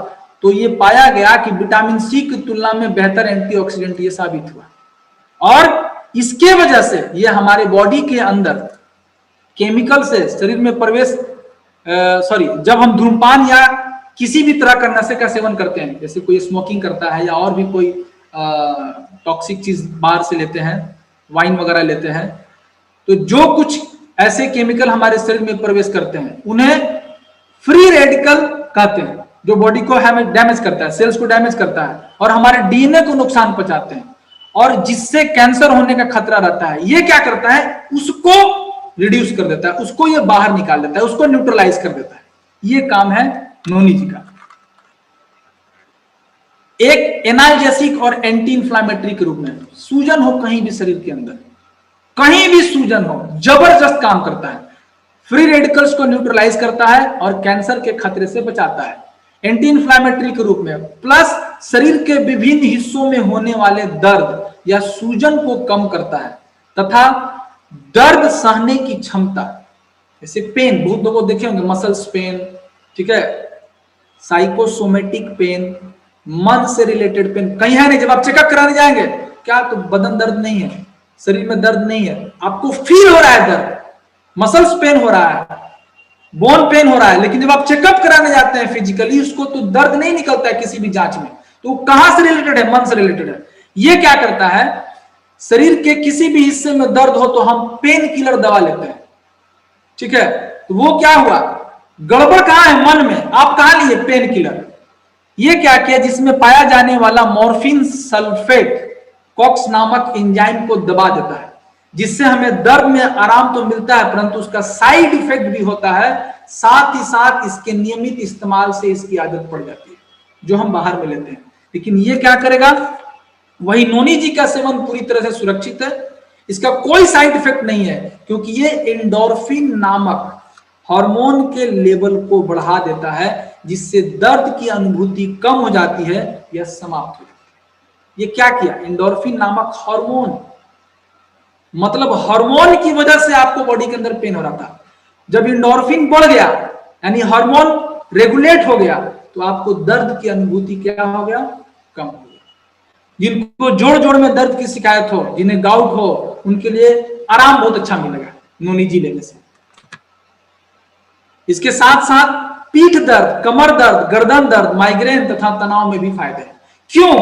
तो ये पाया गया कि विटामिन सी की तुलना में बेहतर एंटीऑक्सीडेंट ये साबित हुआ। और इसके वजह से ये हमारे बॉडी के अंदर केमिकल से शरीर में प्रवेश जब हम धूम्रपान या किसी भी तरह का नशे का सेवन करते हैं, जैसे कोई स्मोकिंग करता है या और भी कोई टॉक्सिक चीज बाहर से लेते हैं, वाइन वगैरह लेते हैं, तो जो कुछ ऐसे केमिकल हमारे शरीर में प्रवेश करते हैं उन्हें फ्री रेडिकल कहते हैं, जो बॉडी को डैमेज करता है, सेल्स को डैमेज करता है और हमारे डीएनए को नुकसान पहुंचाते हैं और जिससे कैंसर होने का खतरा रहता है। ये क्या करता है, उसको रिड्यूस कर देता है, उसको ये बाहर निकाल देता है, उसको न्यूट्रलाइज कर देता है। ये काम है नोनी जी का। एक एनाल्जेसिक और एंटी इंफ्लामेटरी के रूप में, सूजन हो कहीं भी शरीर के अंदर, कहीं भी सूजन हो, जबरदस्त काम करता है, फ्री रेडिकल्स को न्यूट्रलाइज करता है और कैंसर के खतरे से बचाता है। एंटी इंफ्लामेटरी के रूप में, प्लस शरीर के विभिन्न हिस्सों में होने वाले दर्द या सूजन को कम करता है तथा दर्द सहने की क्षमता, जैसे पेन, बहुत लोगों देखे होंगे मसल्स पेन, ठीक है, साइकोसोमेटिक पेन, मन से रिलेटेड पेन कहीं है नहीं। जब आप चेकअप कराने जाएंगे, क्या तो बदन दर्द नहीं है, शरीर में दर्द नहीं है, आपको फील हो रहा है दर्द, मसल्स पेन हो रहा है, बोन पेन हो रहा है, लेकिन जब आप चेकअप कराने जाते हैं फिजिकली, उसको तो दर्द नहीं निकलता है किसी भी जांच में। तो कहां से रिलेटेड है, मन से रिलेटेड है। ये क्या करता है, शरीर के किसी भी हिस्से में दर्द हो तो हम पेन किलर दवा लेते हैं, ठीक है, तो वो क्या हुआ, गड़बड़ कहां है, मन में। आप कहां लिए पेन किलर, ये क्या किया, जिसमें पाया जाने वाला मॉर्फिन सल्फेट कॉक्स नामक एंजाइम को दबा देता है, जिससे हमें दर्द में आराम तो मिलता है परंतु उसका साइड इफेक्ट भी होता है। साथ ही साथ इसके नियमित इस्तेमाल से इसकी आदत पड़ जाती है, जो हम बाहर में लेते हैं। लेकिन ये क्या करेगा, वही नोनी जी का सेवन पूरी तरह से सुरक्षित है, इसका कोई साइड इफेक्ट नहीं है, क्योंकि ये एंडोर्फिन नामक हार्मोन के लेवल को बढ़ा देता है, जिससे दर्द की अनुभूति कम हो जाती है या समाप्त हो जाती है। ये क्या किया, एंडोर्फिन नामक हार्मोन, मतलब हार्मोन की वजह से आपको बॉडी के अंदर पेन हो रहा था, जब एंडोर्फिन बढ़ गया यानी हार्मोन रेगुलेट हो गया तो आपको दर्द की अनुभूति क्या हो गया, कम हो गया। जिनको जोड़ जोड़ में दर्द की शिकायत हो, जिन्हें गाउट हो, उनके लिए आराम बहुत अच्छा मिलेगा नोनी जी लेने से। इसके साथ साथ पीठ दर्द, कमर दर्द, गर्दन दर्द, माइग्रेन तथा तनाव में भी फायदे हैं। क्यों,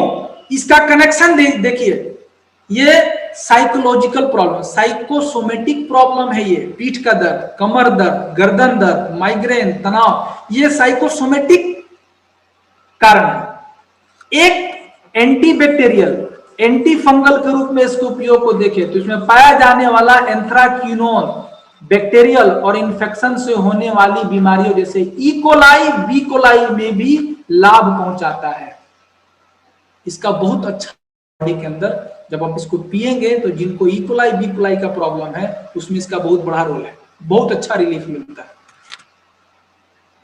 इसका कनेक्शन देखिए, ये साइकोलॉजिकल प्रॉब्लम, साइकोसोमेटिक प्रॉब्लम है। ये पीठ का दर्द, कमर दर्द, गर्दन दर्द, माइग्रेन, तनाव, ये साइकोसोमेटिक कारण है। एक एंटीबैक्टीरियल, एंटी फंगल के रूप में इसके उपयोग को देखें तो इसमें पाया जाने वाला एंथ्राक्विनोन बैक्टीरियल और इन्फेक्शन से होने वाली बीमारियों जैसे इकोलाई, बीकोलाई में भी लाभ पहुंचाता है। इसका बहुत अच्छा बॉडी के अंदर जब आप इसको पिएंगे तो जिनको इकोलाई, बीकोलाई का प्रॉब्लम है उसमें इसका बहुत बड़ा रोल है, बहुत अच्छा रिलीफ मिलता है।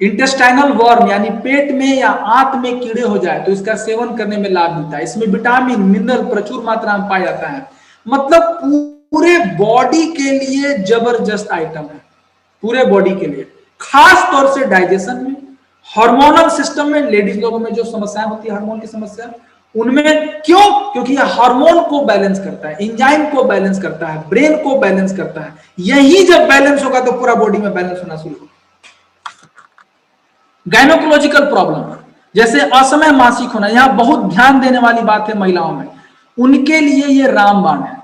इंटेस्टाइनल वर्म यानी पेट में या आंत में कीड़े हो जाए तो इसका सेवन करने में लाभ मिलता है। इसमें विटामिन, मिनरल प्रचुर मात्रा में पाया जाता है। मतलब पूरे बॉडी के लिए जबरदस्त आइटम है, पूरे बॉडी के लिए, खास तौर से डाइजेशन में, हार्मोनल सिस्टम में, लेडीज लोगों में जो समस्याएं होती है हार्मोन की समस्या उनमें, क्यों? क्योंकि यह हार्मोन को बैलेंस करता है, एंजाइम को बैलेंस करता है, ब्रेन को बैलेंस करता है। यही जब बैलेंस होगा तो पूरा बॉडी में बैलेंस होना शुरू होगा। गायनोकोलॉजिकल प्रॉब्लम जैसे असमय मासिक होना, यहां बहुत ध्यान देने वाली बात है महिलाओं में, उनके लिए ये रामबाण है।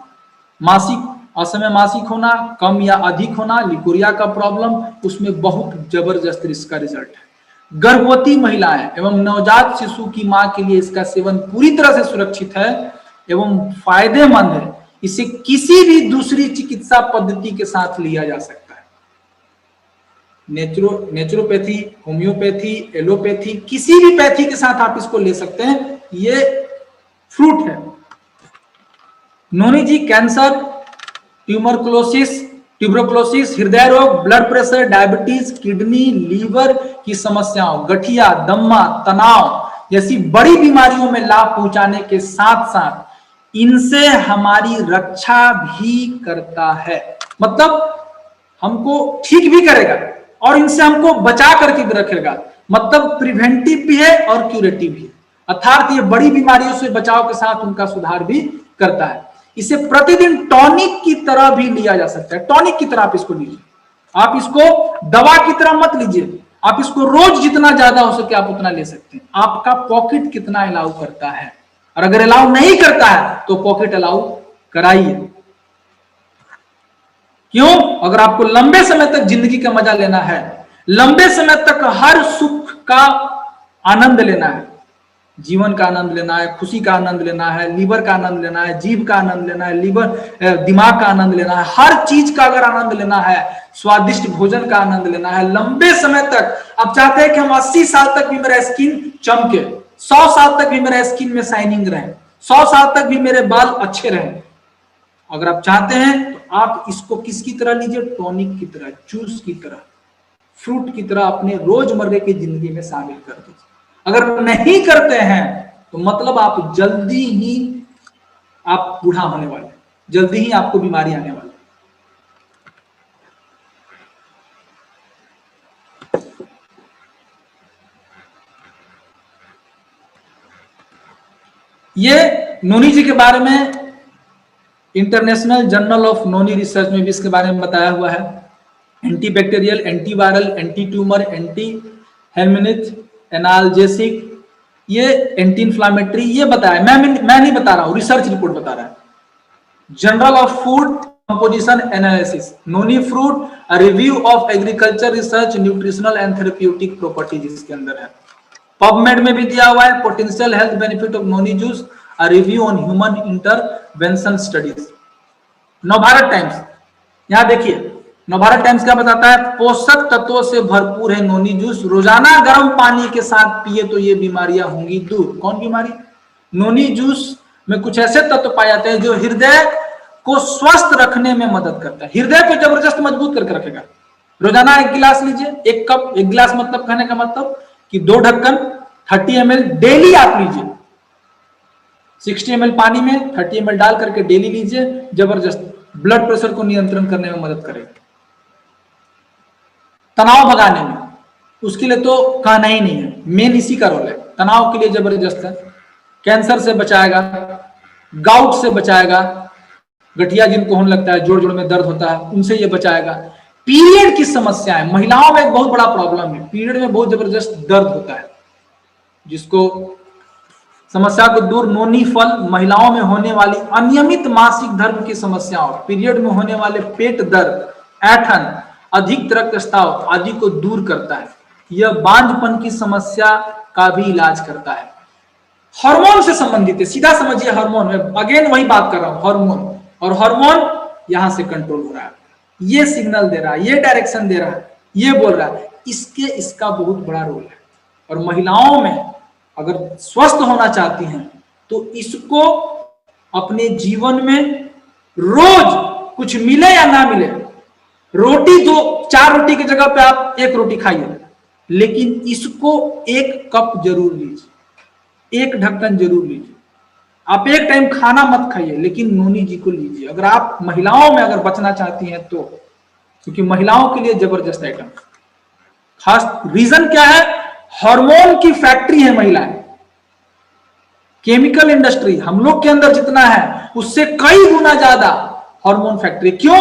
मासिक, असमय मासिक होना, कम या अधिक होना, लिकोरिया का प्रॉब्लम, उसमें बहुत जबरदस्त इसका रिजल्ट है। गर्भवती महिलाएं एवं नवजात शिशु की मां के लिए इसका सेवन पूरी तरह से सुरक्षित है एवं फायदेमंद है। इसे किसी भी दूसरी चिकित्सा पद्धति के साथ लिया जा सकता है। नेचुरोपैथी, होम्योपैथी, एलोपैथी, किसी भी पैथी के साथ आप इसको ले सकते हैं। ये फ्रूट है। नोनी जी कैंसर, ट्यूबरकुलोसिस, हृदय रोग, blood pressure, diabetes, kidney, liver की समस्याओं, गठिया, दम्मा, तनाव जैसी बड़ी बीमारियों में लाभ पहुंचाने के साथ साथ इनसे हमारी रक्षा भी करता है। मतलब हमको ठीक भी करेगा और इनसे हमको बचा करके भी रखेगा। मतलब प्रिवेंटिव भी है और क्यूरेटिव भी है, अर्थात ये बड़ी बीमारियों से बचाव के साथ उनका सुधार भी करता है। इसे प्रतिदिन टॉनिक की तरह भी लिया जा सकता है। टॉनिक की तरह आप इसको लीजिए, आप इसको दवा की तरह मत लीजिए। आप इसको रोज जितना ज्यादा हो सके आप उतना ले सकते हैं। आपका पॉकेट कितना अलाउ करता है, और अगर अलाउ नहीं करता है तो पॉकेट अलाउ कराइए। क्यों? अगर आपको लंबे समय तक जिंदगी का मजा लेना है, लंबे समय तक हर सुख का आनंद लेना है, जीवन का आनंद लेना है, खुशी का आनंद लेना है, लीवर का आनंद लेना है, जीभ का आनंद लेना है, दिमाग का आनंद लेना है, हर चीज का अगर आनंद लेना है, स्वादिष्ट भोजन का आनंद लेना है लंबे समय तक, आप चाहते हैं कि हम 80 साल तक भी मेरा स्किन चमके, 100 साल तक भी मेरा स्किन में शाइनिंग रहे, 100 साल तक भी मेरे बाल अच्छे रहे, अगर आप चाहते हैं तो आप इसको किसकी तरह लीजिए? टॉनिक की तरह, जूस की तरह, फ्रूट की तरह अपने रोजमर्रे की जिंदगी में शामिल कर दीजिए। अगर नहीं करते हैं तो मतलब आप जल्दी ही आप बूढ़ा होने वाले, जल्दी ही आपको बीमारी आने वाली। ये नोनी जी के बारे में international journal of noni research में भी इसके बारे में बताया हुआ है। Antibacterial, antiviral, anti tumour, anti helminth, analgesic, ये एंटी इंफ्लामेटरी, ये बताया। मैं नहीं बता रहा हूं, रिसर्च रिपोर्ट बता रहा है। Journal of food composition analysis, noni fruit, a review of agriculture research, nutritional and therapeutic properties इसके अंदर है। पबमेड में भी दिया हुआ है। Potential health benefit of noni juice, a review on human intervention studies. Navbharat times, यहां देखिए नवभारत टाइम्स क्या बताता है? पोषक तत्वों से भरपूर है नोनी जूस, रोजाना गर्म पानी के साथ पिए तो ये बीमारियां होंगी दूर। कौन बीमारी? नोनी जूस में कुछ ऐसे तत्व पाए जाते हैं जो हृदय को स्वस्थ रखने में मदद करता है, हृदय को जबरदस्त मजबूत करके रखेगा। रोजाना 1 गिलास लीजिए, 1 कप, 1 गिलास मतलब कहने का मतलब कि 2 ढक्कन 30 ml डेली आप लीजिए। 60 ml पानी में 30 ml डाल करके डेली लीजिए, जबरदस्त ब्लड प्रेशर को नियंत्रण करने में मदद करेगा। तनाव भगाने में उसके लिए तो कहना ही नहीं है, मेन इसी का रोल है। तनाव के लिए जबरदस्त है। कैंसर से बचाएगा, गाउट से बचाएगा, गठिया जिनको होने लगता है, जोड़ जोड़ में दर्द होता है, उनसे ये बचाएगा। पीरियड की समस्याएं, महिलाओं में एक बहुत बड़ा प्रॉब्लम है, पीरियड में बहुत जबरदस्त दर्द होता है, जिसको समस्या को दूर नोनी फल महिलाओं में होने वाली अनियमित मासिक धर्म की समस्याओं, पीरियड में होने वाले पेट दर्द, ऐंठन, अधिक रक्तस्राव आदि को दूर करता है। यह बांझपन की समस्या का भी इलाज करता है। हार्मोन से संबंधित है, सीधा समझिए हार्मोन में, अगेन वही बात कर रहा हूं, हार्मोन, और हार्मोन यहां से कंट्रोल हो रहा है, ये सिग्नल दे रहा है, ये डायरेक्शन दे रहा है, ये बोल रहा है, इसका बहुत बड़ा रोल है। और महिलाओं में अगर स्वस्थ होना चाहती हैं तो इसको अपने जीवन में रोज कुछ मिले या ना मिले, रोटी 4 रोटी की जगह पे आप 1 रोटी खाइए, लेकिन इसको 1 कप जरूर लीजिए, 1 ढक्कन जरूर लीजिए। आप एक टाइम खाना मत खाइए, लेकिन नोनी जी को लीजिए अगर आप महिलाओं में अगर बचना चाहती हैं तो, क्योंकि महिलाओं के लिए जबरदस्त आइटम। खास रीजन क्या है? हार्मोन की फैक्ट्री है महिलाएं, केमिकल इंडस्ट्री हम लोग के अंदर जितना है उससे कई गुना ज्यादा हार्मोन फैक्ट्री। क्यों?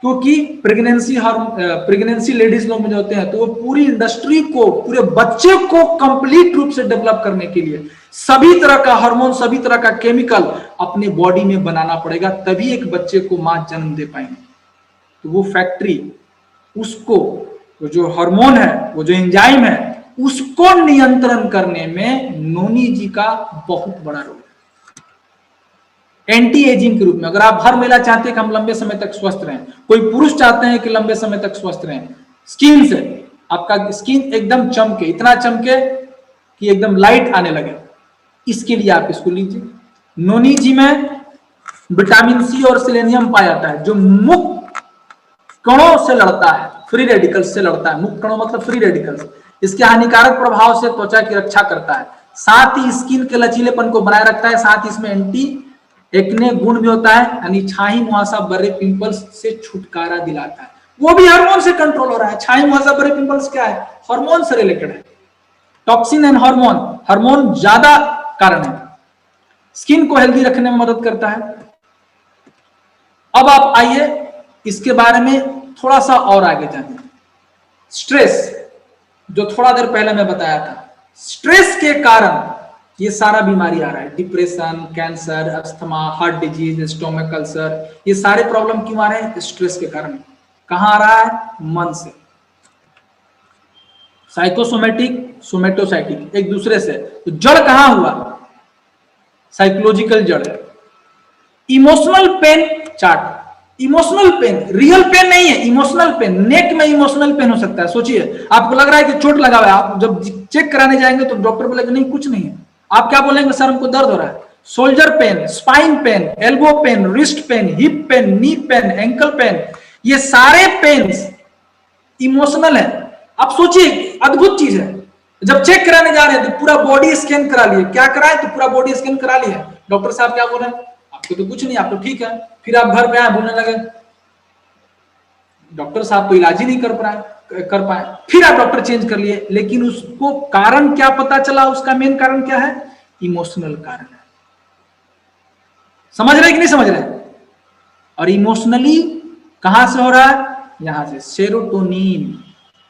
क्योंकि प्रेगनेंसी लेडीज लोग में जो होते हैं तो वो पूरी इंडस्ट्री को, पूरे बच्चे को कंप्लीट रूप से डेवलप करने के लिए सभी तरह का हार्मोन, सभी तरह का केमिकल अपने बॉडी में बनाना पड़ेगा, तभी एक बच्चे को मां जन्म दे पाएंगे। तो वो फैक्ट्री, उसको, वो जो हार्मोन है, वो जो एंजाइम है, उसको नियंत्रण करने में नोनी जी का बहुत बड़ा रोल है। एंटी एजिंग के रूप में, अगर आप हर महिला चाहते हैं कि हम लंबे समय तक स्वस्थ रहें, कोई पुरुष चाहते हैं कि लंबे समय तक स्वस्थ रहें, स्किन से आपका स्किन एकदम चमके, इतना चमके कि एकदम लाइट आने लगे, इसके लिए आप इसको लीजिए। नोनी जी में विटामिन सी और सेलेनियम पाया जाता है, जो मुक्त कणों से लड़ता है, फ्री रेडिकल्स से लड़ता है। मुक्त कणों मतलब फ्री रेडिकल्स। इसके हानिकारक प्रभाव से त्वचा की रक्षा करता है, साथ ही स्किन के लचीलेपन को बनाए रखता है, साथ ही इसमें एंटी एक्ने गुण भी होता है, यानी छाई मुहासा बड़े पिंपल्स से छुटकारा दिलाता है। वो भी हार्मोन से कंट्रोल हो रहा है। छाई मुहासा बड़े पिंपल्स क्या है? हार्मोन से रिलेटेड है। टॉक्सिन एंड हार्मोन, हार्मोन ज्यादा कारण है। स्किन को हेल्दी रखने में मदद करता है। अब आप आइए इसके बारे में थोड़ा सा और आगे जानिए। स्ट्रेस, जो थोड़ा देर पहले मैं बताया था, स्ट्रेस के कारण ये सारा बीमारी आ रहा है। Depression, cancer, asthma, heart disease, stomach ulcer, ये सारे प्रॉब्लम क्यों आ रहे हैं? स्ट्रेस के कारण। कहां आ रहा है? मन से। साइकोसोमेटिक, सोमेटोसाइटिक, एक दूसरे से। तो जड़ कहां हुआ? साइकोलॉजिकल जड़ है। Emotional pain chart, emotional pain, real pain नहीं है, इमोशनल पेन। नेक में इमोशनल पेन हो सकता है। सोचिए, आपको लग रहा है कि चोट लगा हुआ है, आप जब चेक कराने जाएंगे तो डॉक्टर बोलेगा नहीं कुछ नहीं है, आप क्या बोलेंगे? सर हमको दर्द हो रहा है। Shoulder pain, spine pain, elbow pain, wrist pain, hip pain, knee pain, ankle pain, ये सारे पेन इमोशनल है। आप सोचिए, अद्भुत चीज है। जब चेक कराने जा रहे हैं तो पूरा बॉडी स्कैन करा लिए, क्या कराए? तो पूरा बॉडी स्कैन करा लिए। डॉक्टर साहब क्या बोल रहे हैं? आपको तो कुछ नहीं, आप तो ठीक है। फिर आप घर पे आए, बोलने लगे डॉक्टर साहब तो इलाज ही नहीं कर पाए। फिर आप डॉक्टर चेंज कर लिए, लेकिन उसको कारण क्या पता चला? उसका मेन कारण क्या है? इमोशनल कारण है। समझ रहे कि नहीं समझ रहे? और इमोशनली कहां से हो रहा है? यहां से, सेरोटोनिन।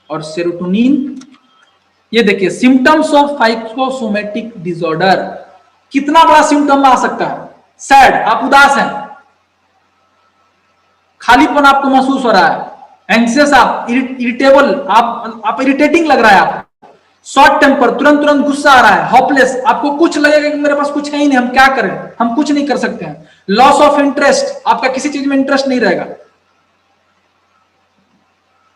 और सेरोटोनिन, ये देखिए सिम्टम्स ऑफ साइकोसोमेटिक डिसऑर्डर। कितना बड़ा सिम्टम आ सकता है? सैड, आप उदास हैं, खालीपन आपको महसूस हो रहा है, एंग्जियस, आप इरिटेबल, आप इरिटेटिंग लग रहा है, आप शॉर्ट टेम्पर, तुरंत तुरंत गुस्सा आ रहा है, होपलेस, आपको कुछ लगेगा कि मेरे पास कुछ है ही नहीं, हम क्या करें, हम कुछ नहीं कर सकते हैं। लॉस ऑफ इंटरेस्ट, आपका किसी चीज में इंटरेस्ट नहीं रहेगा,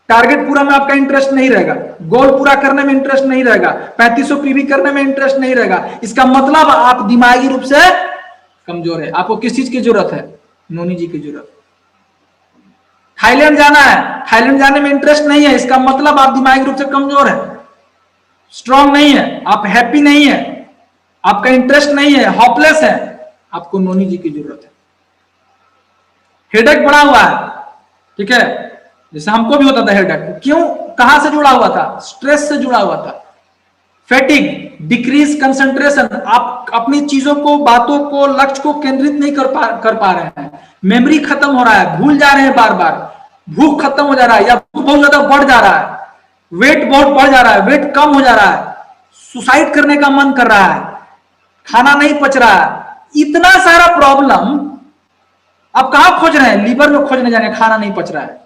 टारगेट पूरा में आपका इंटरेस्ट नहीं रहेगा, गोल पूरा करने में इंटरेस्ट नहीं रहेगा, 3500 पीवी करने में इंटरेस्ट नहीं रहेगा। इसका मतलब आप दिमागी रूप से कमजोर है। आपको किस चीज की जरूरत है? नोनी जी की जरूरत। थाईलैंड जाना है, थाईलैंड जाने में इंटरेस्ट नहीं है, इसका मतलब आप दिमागी रूप से कमजोर है, स्ट्रांग नहीं है, आप हैप्पी नहीं है, आपका इंटरेस्ट नहीं है, होपलेस है, आपको नोनी जी की जरूरत है। हेडेक बढ़ा हुआ है, ठीक है, जैसे हमको भी होता था हेडेक। क्यों? कहां से जुड़ा हुआ था? स्ट्रेस से जुड़ा हुआ था। फैटिग, डिक्रीज कंसंट्रेशन, आप अपनी चीजों को, बातों को, लक्ष्य को केंद्रित नहीं कर पा रहे हैं, मेमोरी खत्म हो रहा है, भूल जा रहे हैं बार बार, भूख खत्म हो जा रहा है या भूख बहुत ज्यादा बढ़ जा रहा है, वेट बहुत बढ़ जा रहा है, वेट कम हो जा रहा है, सुसाइड करने का मन कर रहा है, खाना नहीं पच रहा है, इतना सारा प्रॉब्लम आप कहां खोज रहे हैं? लीवर में खोजने जाने, खाना नहीं पच रहा है,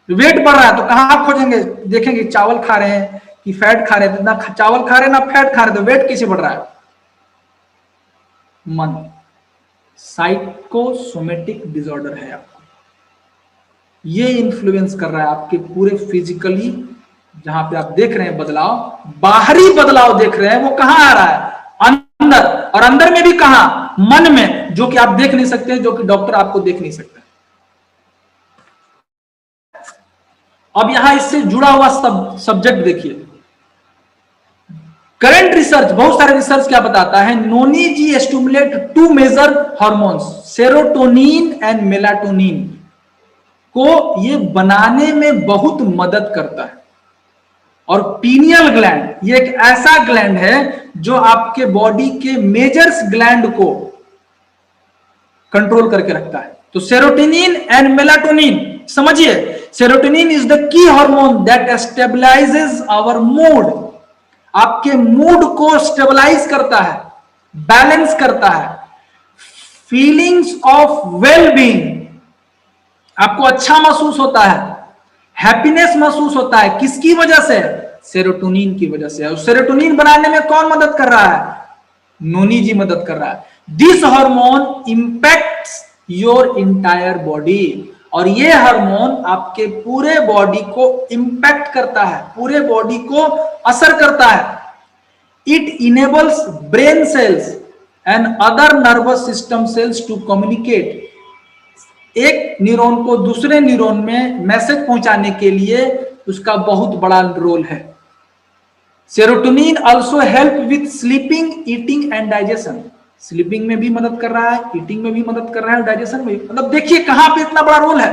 वेट बढ़ रहा है तो कहां खोजेंगे? देखेंगे चावल खा रहे हैं कि फैट खा रहे हैं, ना चावल खा रहे हैं ना फैट खा रहे हैं, तो वेट कैसे बढ़ रहा है? मन, साइकोसोमेटिक डिसऑर्डर है आपको, ये इन्फ्लुएंस कर रहा है आपके पूरे फिजिकली, जहां पे आप देख रहे हैं बदलाव, बाहरी बदलाव देख रहे हैं, वो कहां आ रहा है? अंदर। और अंदर में भी कहां? मन में, जो कि आप देख नहीं सकते, जो कि डॉक्टर आपको देख नहीं सकता। अब यहां इससे जुड़ा हुआ सब्जेक्ट देखिए, करंट रिसर्च, बहुत सारे रिसर्च क्या बताता है, नोनी जी stimulate to major hormones serotonin and melatonin को ये बनाने में बहुत मदद करता है। और पीनियल ग्लैंड ये एक ऐसा ग्लैंड है जो आपके बॉडी के मेजर्स ग्लैंड को कंट्रोल करके रखता है। तो सेरोटोनिन एंड मेलाटोनिन समझिए, serotonin is the key hormone that stabilises our mood, आपके मूड को स्टेबलाइज करता है, बैलेंस करता है, फीलिंग्स ऑफ वेल बीइंग, आपको अच्छा महसूस होता है, हैप्पीनेस महसूस होता है, किसकी वजह से, सेरोटोनिन की वजह से। और सेरोटोनिन बनाने में कौन मदद कर रहा है, नोनी जी मदद कर रहा है। This hormone impacts your entire body, और ये हार्मोन आपके पूरे बॉडी को इंपैक्ट करता है, पूरे बॉडी को असर करता है। It enables brain cells and other nervous system cells to communicate, एक न्यूरॉन को दूसरे न्यूरॉन में मैसेज पहुंचाने के लिए उसका बहुत बड़ा रोल है। Serotonin also help with sleeping, eating and digestion, sleeping में भी मदद कर रहा है, ईटिंग में भी मदद कर रहा है, डाइजेशन में भी। मतलब देखिए कहां पे इतना बड़ा रोल है,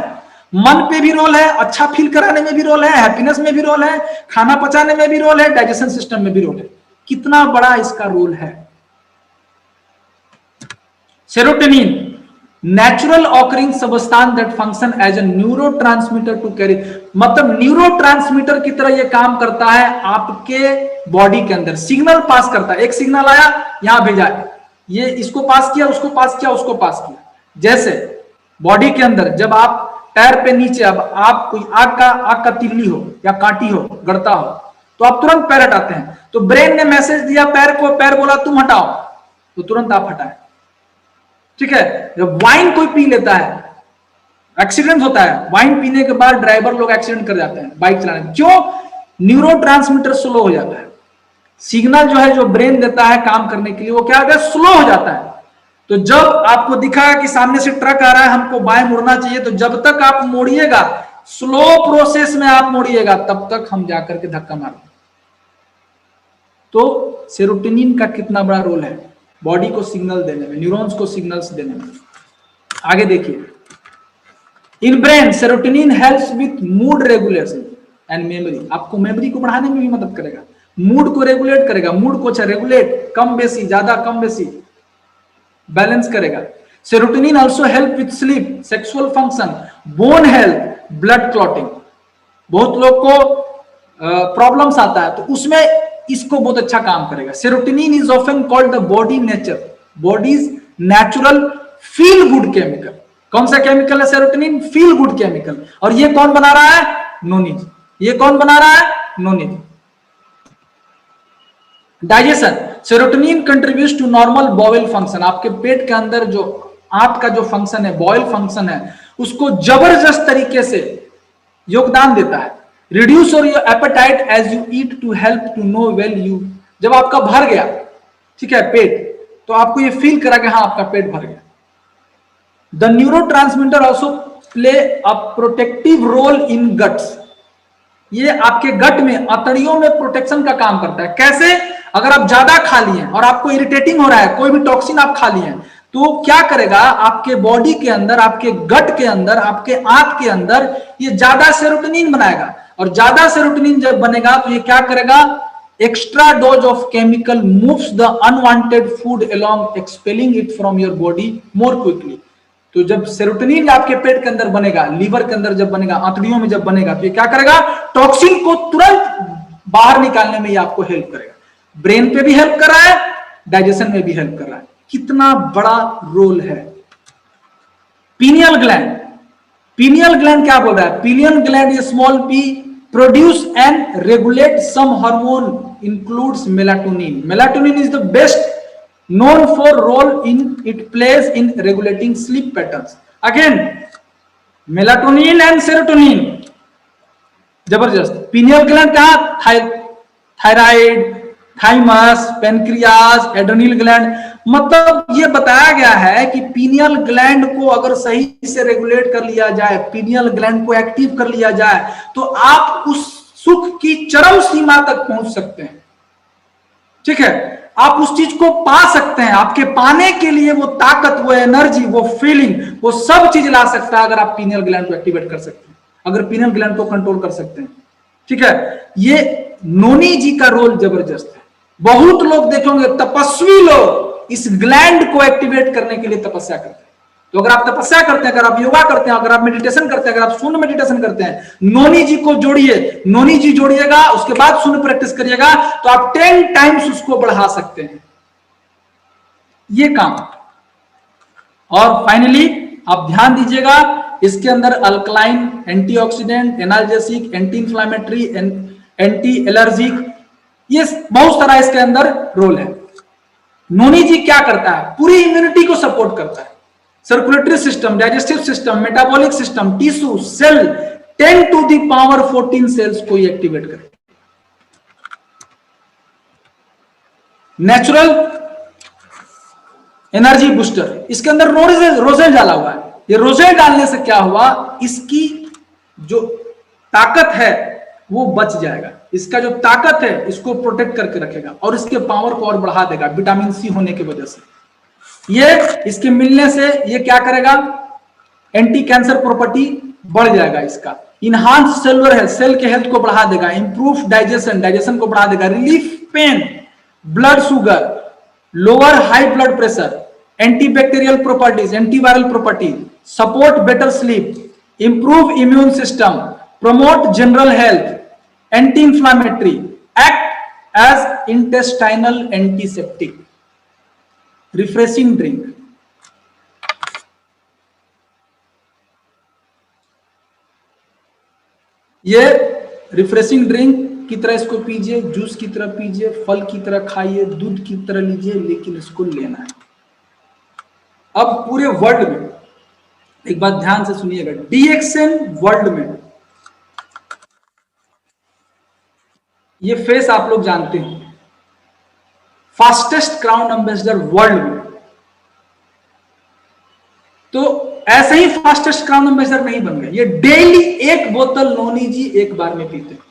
मन पे भी रोल है, अच्छा फील कराने में भी रोल है, हैप्पीनेस में भी रोल है, खाना पचाने में भी रोल है, डाइजेशन सिस्टम में भी रोल है। कितना बड़ा इसका रोल है। Serotonin natural occurring substance that function as a neurotransmitter to carry, मतलब न्यूरोट्रांसमीटर की तरह यह काम करता है, आपके बॉडी के अंदर सिग्नल पास करता है। एक सिग्नल आया, यहां भेजा, ये इसको पास किया, उसको पास किया, उसको पास किया। जैसे बॉडी के अंदर जब आप पैर पे नीचे, अब आप कोई आग का तिल्ली हो या कांटी हो, गड़ता हो, तो आप तुरंत पैर हटाते हैं। तो ब्रेन ने मैसेज दिया पैर को, पैर बोला तुम हटाओ, तो तुरंत आप हटाए। ठीक है, जब वाइन कोई पी लेता है, एक्सीडेंट होता है, वाइन पीने के बाद ड्राइवर लोग एक्सीडेंट कर जाते हैं बाइक चलाने में, क्यों, न्यूरोट्रांसमीटर स्लो हो जाता है। सिग्नल जो है जो ब्रेन देता है काम करने के लिए, वो क्या होता है, स्लो हो जाता है। तो जब आपको दिखा कि सामने से ट्रक आ रहा है, हमको बाएं मुड़ना चाहिए, तो जब तक आप मोड़िएगा, स्लो प्रोसेस में आप मोड़िएगा, तब तक हम जाकर के धक्का मारेंगे। तो सेरोटोनिन का कितना बड़ा रोल है बॉडी को सिग्नल देने में, न्यूरॉन्स को सिग्नल्स देने में। आगे देखिए, in brain serotonin helps with mood regulation and memory, आपको मेमोरी को बढ़ाने में भी मदद करेगा, मूड को रेगुलेट करेगा, मूड को अच्छा रेगुलेट, कम बेसी, ज्यादा कम बेसी बैलेंस करेगा। Serotonin also help with sleep, sexual function, bone health, blood clotting. बहुत लोग को प्रॉब्लम्स आता है, तो उसमें इसको बहुत अच्छा काम करेगा। Serotonin is often called the body nature, bodies natural feel good chemical. कौन सा केमिकल है सेरोटोनिन, फील गुड केमिकल। और ये कौन बना रहा है, नोनी। ये कौन बना रहा है, noni. Digestion, serotonin contributes to normal bowel function, आपके पेट के अंदर जो आंत का जो फंक्शन है, बॉयल फंक्शन है, उसको जबरदस्त तरीके से योगदान देता है। रिड्यूस और your appetite as you eat to help to know well you, जब आपका भर गया, ठीक है, पेट, तो आपको ये फील करा कि हाँ आपका पेट भर गया। The neurotransmitter also play a protective role in guts, ये आपके गट में, अतड़ियों में प्रोटेक्शन का काम करता है। कैसे, अगर आप ज्यादा खा लिए और आपको इरिटेटिंग हो रहा है, कोई भी टॉक्सिन आप खा लिए, तो क्या करेगा, आपके बॉडी के अंदर, आपके गट के अंदर, आपके आंत के अंदर ये ज्यादा सेरोटोनिन बनाएगा। और ज्यादा सेरोटोनिन जब बनेगा तो ये क्या करेगा, extra dose of chemical moves the unwanted food along, expelling it from your body more quickly. तो जब सेरोटोनिन आपके पेट के अंदर बनेगा, लीवर के अंदर जब बनेगा, आंतड़ियों में जब बनेगा, तो ये क्या करेगा, टॉक्सिन को तुरंत बाहर निकालने में ये आपको हेल्प करेगा। ब्रेन पे भी हेल्प कर रहा है, डाइजेशन में भी हेल्प कर रहा है। कितना बड़ा रोल है। पीनियल ग्लैंड, पीनियल ग्लैंड क्या बोल रहा है, pineal gland small pea produce and regulate some hormone includes melatonin. Melatonin is the best known for role in it plays in regulating sleep patterns. Again, melatonin and serotonin जबरदस्त। pineal gland कहाँ, thyroid, thymus, pancreas, adrenal gland. मतलब ये बताया गया है कि pineal gland को अगर सही से रेगुलेट कर लिया जाए, पीनियल ग्लैंड को एक्टिव कर लिया जाए, तो आप उस सुख की चरम सीमा तक पहुंच सकते हैं। ठीक है, आप उस चीज को पा सकते हैं। आपके पाने के लिए वो ताकत, वो एनर्जी, वो फीलिंग, वो सब चीज ला सकता है अगर आप पीनियल ग्लैंड को एक्टिवेट कर सकते हैं, अगर पीनियल ग्लैंड को कंट्रोल कर सकते हैं। ठीक है, ये नोनी जी का रोल जबरदस्त है। बहुत लोग देखेंगे, तपस्वी लोग इस ग्लैंड को एक्टिवेट करने के लिए तपस्या करते हैं। तो अगर आप तपस्या करते हैं, अगर आप योगा करते हैं, अगर आप मेडिटेशन करते हैं, अगर आप शून्य मेडिटेशन करते हैं, नोनी जी को जोड़िए, नोनी जी जोड़िएगा, उसके बाद शून्य प्रैक्टिस करिएगा, तो आप 10 टाइम्स उसको बढ़ा सकते हैं, ये काम। और फाइनली आप ध्यान दीजिएगा, इसके अंदर alkaline, antioxidant, analgesic, anti inflammatory, anti allergic, ये बहुत सारा इसके अंदर रोल है। नोनी जी क्या करता है? पूरी इम्यूनिटी को सपोर्ट करता है, circulatory system, digestive system, metabolic system, tissue, cell, 10 to the power 14 cells को एक्टिवेट करे। नेचुरल एनर्जी बूस्टर, इसके अंदर रोजेल डाला हुआ है। ये रोजेल डालने से क्या हुआ, इसकी जो ताकत है वो बच जाएगा, इसका जो ताकत है इसको प्रोटेक्ट करके रखेगा और इसके पावर को और बढ़ा देगा, विटामिन सी होने की वजह से। ये इसके मिलने से ये क्या करेगा, एंटी कैंसर प्रॉपर्टी बढ़ जाएगा इसका, इनहांस सेलुलर हेल्थ, सेल के हेल्थ को बढ़ा देगा, इंप्रूव डाइजेशन, डाइजेशन को बढ़ा देगा, relief pain, blood sugar, lower high blood pressure, antibacterial properties, antiviral property, support better sleep, improve immune system, promote general health, anti inflammatory, act as intestinal antiseptic, refreshing drink. ये refreshing drink की तरह इसको पीजिए, juice की तरह पीजिए, फल की तरह खाइए, दूध की तरह लीजिए, लेकिन इसको लेना है। अब पूरे वर्ल्ड में एक बात ध्यान से सुनिएगा, डीएक्सएन वर्ल्ड में, ये फेस आप लोग जानते हैं, फास्टेस्ट क्राउन एम्बेसडर वर्ल्ड में। तो ऐसे ही फास्टेस्ट क्राउन एम्बेसडर नहीं बन गए, ये डेली 1 बोतल नोनी जी एक बार में पीते हैं।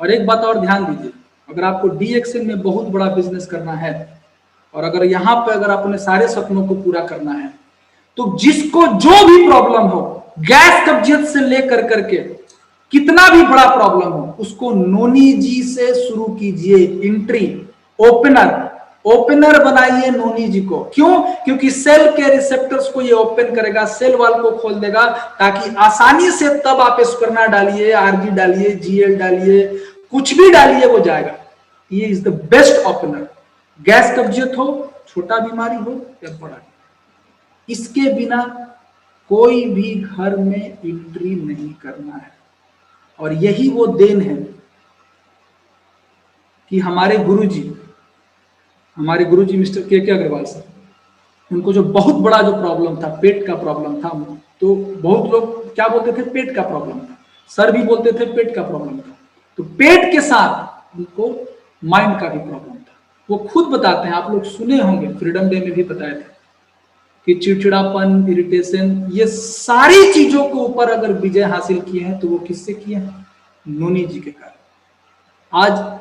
और एक बात और ध्यान दीजिए, अगर आपको डीएक्सएन में बहुत बड़ा बिजनेस करना है और अगर यहां पे अगर अपने सारे सपनों को पूरा करना है, तो जिसको जो भी प्रॉब्लम हो, गैस कब्जियत से लेकर करके कितना भी बड़ा प्रॉब्लम हो, उसको नोनी जी से शुरू कीजिए। एंट्री ओपनर बनाइए नोनी जी को। क्यों? क्योंकि सेल के रिसेप्टर्स को ये ओपन करेगा, सेल वॉल को खोल देगा, ताकि आसानी से तब आप स्पर्ना डालिए, आरजी डालिए, जीएल डालिए, कुछ भी डालिए, वो जाएगा। ये is the best opener. Gas कब्जियत हो, छोटा बीमारी हो या बड़ा, इसके बिना कोई भी घर में एंट्री नहीं करना है। और यही वो देन है कि हमारे गुरुजी मिस्टर के अग्रवाल सर, उनको जो बहुत बड़ा जो प्रॉब्लम था, पेट का प्रॉब्लम था, तो बहुत लोग क्या बोलते थे, पेट का प्रॉब्लम था, सर भी बोलते थे पेट का प्रॉब्लम था। तो पेट के साथ उनको माइंड का भी प्रॉब्लम था। वो खुद बताते हैं, आप लोग सुने होंगे, फ्रीडम डे में भी बताया था कि चिड़चिड़ापन, इरिटेशन, ये सारी चीजों के ऊपर अगर विजय हासिल किए हैं तो वो किससे किए हैं? नोनी जी के कारण। आज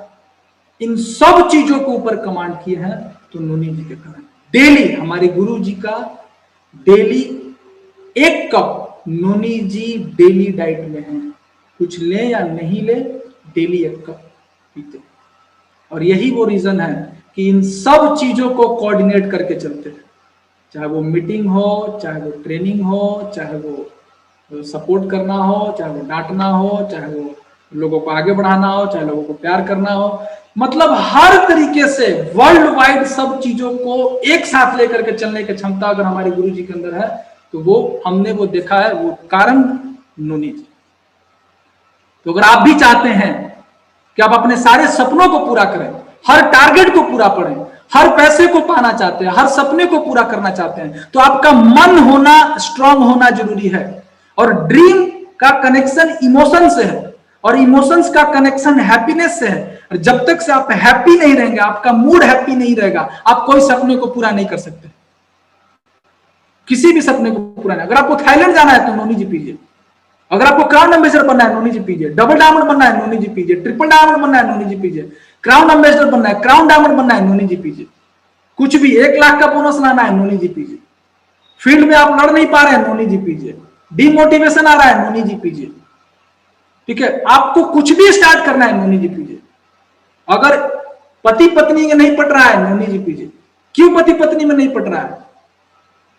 इन सब चीजों के ऊपर कमांड किए हैं तो नोनी जी के कारण। डेली हमारे गुरु जी का डेली 1 कप नोनी जी डेली डाइट में है, कुछ ले या नहीं ले, डेली 1 कप पीते। और यही वो रीजन है कि इन सब चीजों को कोऑर्डिनेट करके चलते हैं, चाहे वो मीटिंग हो, चाहे वो ट्रेनिंग हो, चाहे वो सपोर्ट करना हो, चाहे वो डांटना हो, चाहे वो लोगों को आगे बढ़ाना हो, चाहे लोगों को प्यार करना हो, मतलब हर तरीके से वर्ल्ड वाइड सब चीजों को एक साथ लेकर के चलने की क्षमता अगर हमारे गुरु जी के अंदर है, तो वो हमने वो देखा है, वो कारण नोनी जी। तो अगर आप भी चाहते हैं कि आप अपने सारे सपनों को पूरा करें, हर टारगेट को पूरा करें, हर पैसे को पाना चाहते हैं, हर सपने को पूरा करना चाहते हैं, तो आपका मन होना, स्ट्रांग होना जरूरी है। और ड्रीम का कनेक्शन इमोशन से है और इमोशंस का कनेक्शन हैप्पीनेस से है। और जब तक से आप हैप्पी नहीं रहेंगे, आपका मूड हैप्पी नहीं रहेगा, आप कोई सपने को पूरा नहीं कर सकते, किसी भी सपने को पूरा नहीं। अगर आपको थाईलैंड जाना है तो नोनी जी पीजिए, अगर आपको क्राउन एम्बेसडर बनना है नोनी जी पीजिए, डबल डायमंड बनना है नोनी जी पीजिए, ट्रिपल डायमंड बनना है नोनी जी पीजिए, क्राउन एम्बेसडर बनना है, क्राउन डायमंड बनना है, नोनी जी पीजिए। कुछ भी 1 लाख का बोनस लाना है, नोनी जी पीजिए। फील्ड में आप लड़ नहीं पा रहे हैं, नोनी जी पीजिए। डिमोटिवेशन आ रहा है, नोनी जी पीजिए। ठीक है, आपको कुछ भी स्टार्ट करना है, नोनी जी पीजिए। अगर पति पत्नी में नहीं पट रहा है, नोनी जी पीजिए। क्यों पति पत्नी में नहीं पट रहा है?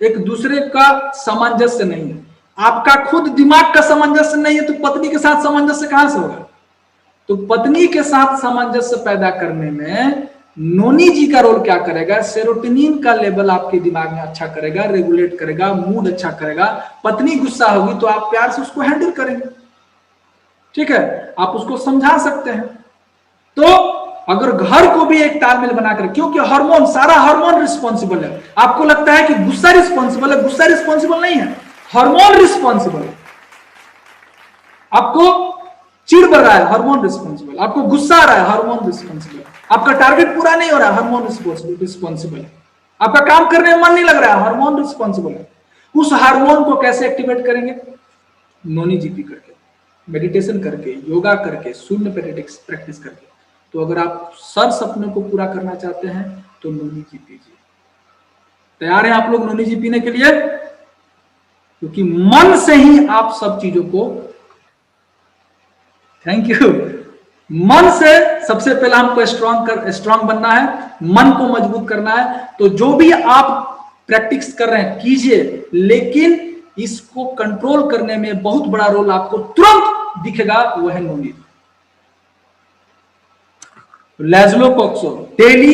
एक दूसरे का सामंजस्य नहीं है, आपका खुद दिमाग का सामंजस्य नहीं है, तो पत्नी के साथ सामंजस्य कहां से होगा? तो पत्नी के साथ सामंजस्य पैदा करने में नोनी जी का रोल क्या करेगा? सेरोटोनिन का लेवल आपके दिमाग में अच्छा करेगा, रेगुलेट करेगा, मूड अच्छा करेगा। पत्नी गुस्सा होगी तो आप प्यार से उसको हैंडल करेंगे। ठीक है, आप उसको समझा सकते हैं। तो अगर घर को भी एक तालमेल बनाकर, क्योंकि हार्मोन, सारा हार्मोन रिस्पॉन्सिबल है। आपको लगता है कि गुस्सा रिस्पॉन्सिबल है, गुस्सा रिस्पॉन्सिबल नहीं है, हार्मोन रिस्पॉन्सिबल है। आपको चिढ़ बढ़ रहा है, हार्मोन रिस्पॉन्सिबल। आपको गुस्सा आ रहा है, हार्मोन रिस्पॉन्सिबल। आपका टारगेट पूरा नहीं हो रहा है, हार्मोन रिस्पॉन्सिबल है। आपका काम करने में मन नहीं लग रहा है, हार्मोन रिस्पॉन्सिबल है। उस हार्मोन को कैसे एक्टिवेट करेंगे? नोनी जीपी करके, मेडिटेशन करके, योगा करके, शून्य प्रैक्टिस करके। तो अगर आप सर सपने को पूरा करना चाहते हैं तो नोनी जी पीजिए। तैयार हैं आप लोग नोनी जी पीने के लिए? क्योंकि मन से ही आप सब चीजों को, थैंक यू, मन से सबसे पहला हमको स्ट्रांग बनना है, मन को मजबूत करना है। तो जो भी आप प्रैक्टिस कर रहे हैं कीजिए, लेकिन इसको कंट्रोल करने में बहुत बड़ा रोल आपको तुरंत दिखेगा, वो है नोनी। लैजलो कॉक्सो डेली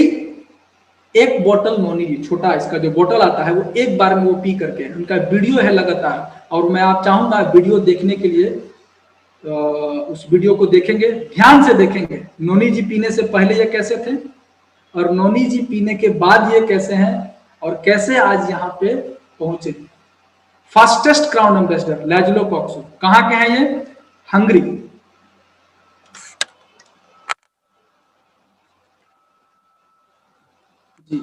1 बोतल नोनी जी, छोटा इसका जो बोतल आता है, वो एक बार में वो पी करके, उनका वीडियो है लगातार। और मैं आप चाहूंगा वीडियो देखने के लिए उस वीडियो को देखेंगे, ध्यान से देखेंगे। नोनी जी पीने से पहले ये कैसे थे और नोनी जी पीने के बाद ये कैसे हैं, और कैसे आज यहाँ पे पहुंचे। फास्टेस्ट क्राउन एम्बेसडर लैजलो कॉक्सो, कहाँ के हैं ये? हंगरी। जी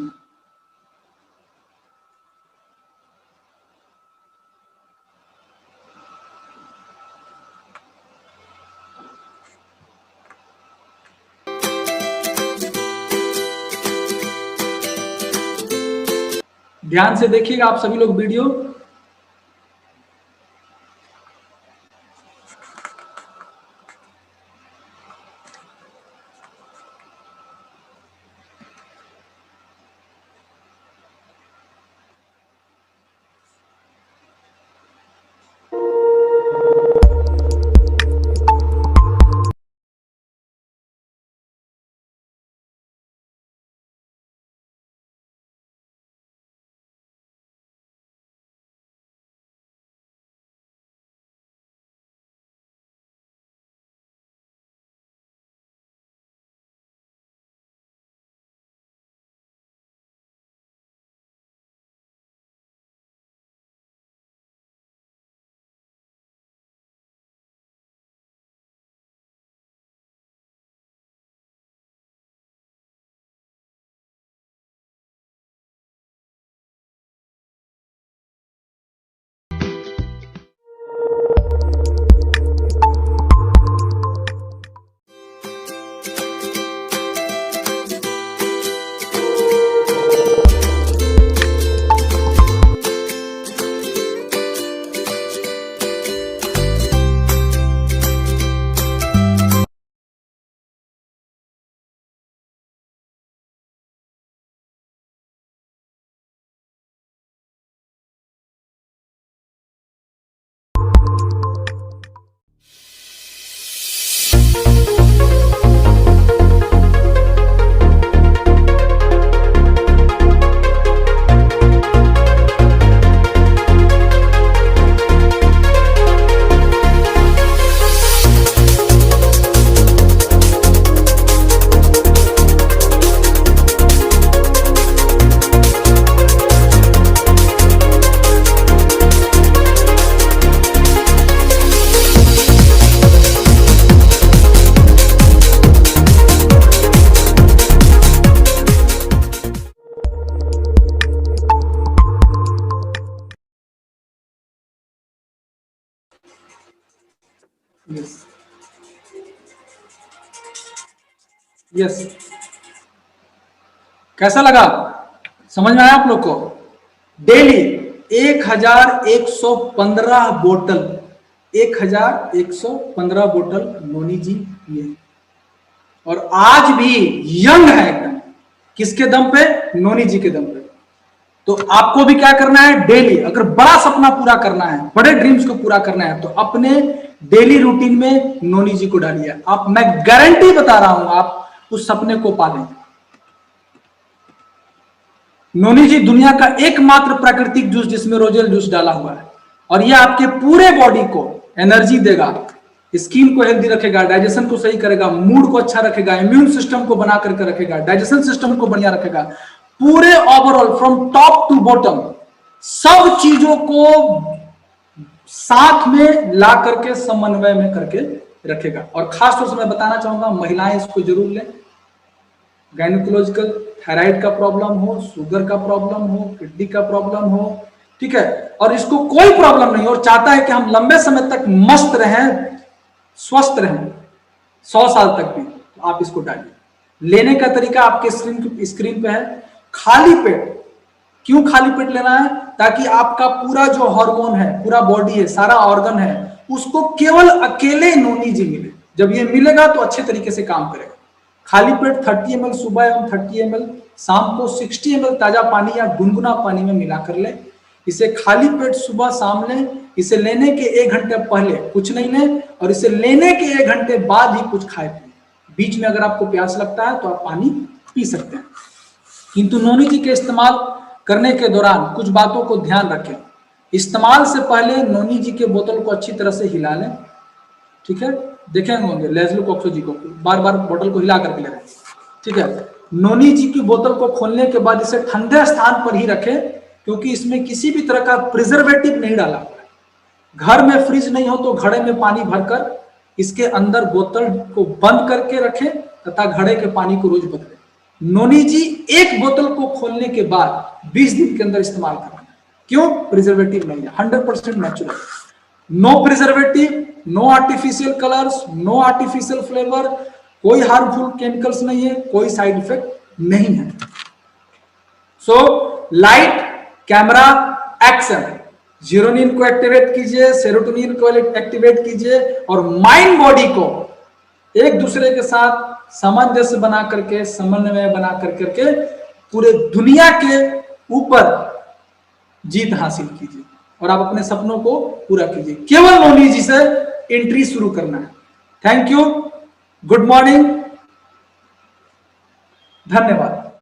ध्यान से देखिएगा आप सभी लोग वीडियो। यस, कैसा लगा, समझ में आया आप लोग को? डेली 1115 बोतल, 1115 बोतल नोनी जी पिए, और आज भी यंग है एकदम। किसके दम पे? नोनी जी के दम पे। तो आपको भी क्या करना है? डेली, अगर बड़ा सपना पूरा करना है, बड़े ड्रीम्स को पूरा करना है, तो अपने डेली रूटीन में नोनी जी को डालिए। आप, मैं गारंटी बता रहा हूं, आप उस सपने को पा लेंगे। नोनी जी दुनिया का एकमात्र प्राकृतिक जूस जिसमें रोजेल जूस डाला हुआ है, और यह आपके पूरे बॉडी को एनर्जी देगा, स्किन को हेल्दी रखेगा, डाइजेशन को सही करेगा, मूड को अच्छा रखेगा, इम्यून सिस्टम को बना करके रखेगा, डाइजेशन सिस्टम को बढ़िया रखेगा, पूरे overall from top to bottom सब चीजों को साथ में ला करके समन्वय में करके रखेगा। और खास तौर से मैं बताना चाहूंगा, महिलाएं इसको जरूर लें। गायनिकोलॉजिकल, थायराइड का प्रॉब्लम हो, शुगर का प्रॉब्लम हो, किडनी का प्रॉब्लम हो, ठीक है, और इसको कोई प्रॉब्लम नहीं और चाहता है कि हम लंबे समय तक मस्त रहें, स्वस्थ रहें, 100 साल तक भी, तो आप इसको डालिए। लेने का तरीका आपके स्क्रीन पे है। खाली पेट, क्यों खाली पेट लेना है? ताकि आपका पूरा जो हार्मोन है, पूरा बॉडी है, सारा ऑर्गन है, उसको केवल अकेले नोनी जी मिले। जब ये मिलेगा तो अच्छे तरीके से काम करेगा। खाली पेट 30 ml सुबह एवं 30 ml शाम को 60 ml ताजा पानी या गुनगुना पानी में मिला कर ले। इसे खाली पेट सुबह शाम लें। इसे लेने के 1 घंटे पहले कुछ नहीं लें, और इसे लेने के 1 घंटे बाद ही कुछ खाए पिए। बीच में अगर आपको प्यास लगता है तो आप पानी पी सकते हैं, किंतु नोनी जी के इस्तेमाल करने के दौरान कुछ बातों को ध्यान रखें। इस्तेमाल से पहले नोनी जी के बोतल को अच्छी तरह से हिला लें, ठीक है, देखेंगे होंगे लेजलो कॉक्सो जी को बार बार बोतल को हिला करके ले रहे हैं, ठीक है। नोनी जी की बोतल को खोलने के बाद इसे ठंडे स्थान पर ही रखें, क्योंकि इसमें किसी भी तरह का प्रिजर्वेटिव नहीं डाला हुआ है। घर में फ्रिज नहीं हो तो घड़े में पानी भरकर इसके अंदर बोतल को बंद करके रखें तथा घड़े के पानी को रोज बदलें। नोनी जी एक बोतल को खोलने के बाद 20 दिन के अंदर इस्तेमाल करना। क्यों? प्रिजर्वेटिव नहीं है, 100% natural, no preservative, no artificial colours, no artificial flavour, कोई हार्मफुल केमिकल्स नहीं है, कोई साइड इफेक्ट नहीं है। So light, camera, action. Xeronine को एक्टिवेट कीजिए, सेरोटोनिन को एक्टिवेट कीजिए, और माइंड बॉडी को एक दूसरे के साथ सामंजस्य बना करके, समन्वय बना करके पूरे दुनिया के ऊपर जीत हासिल कीजिए, और आप अपने सपनों को पूरा कीजिए। केवल नोनी जी से एंट्री शुरू करना है। थैंक यू, गुड मॉर्निंग, धन्यवाद।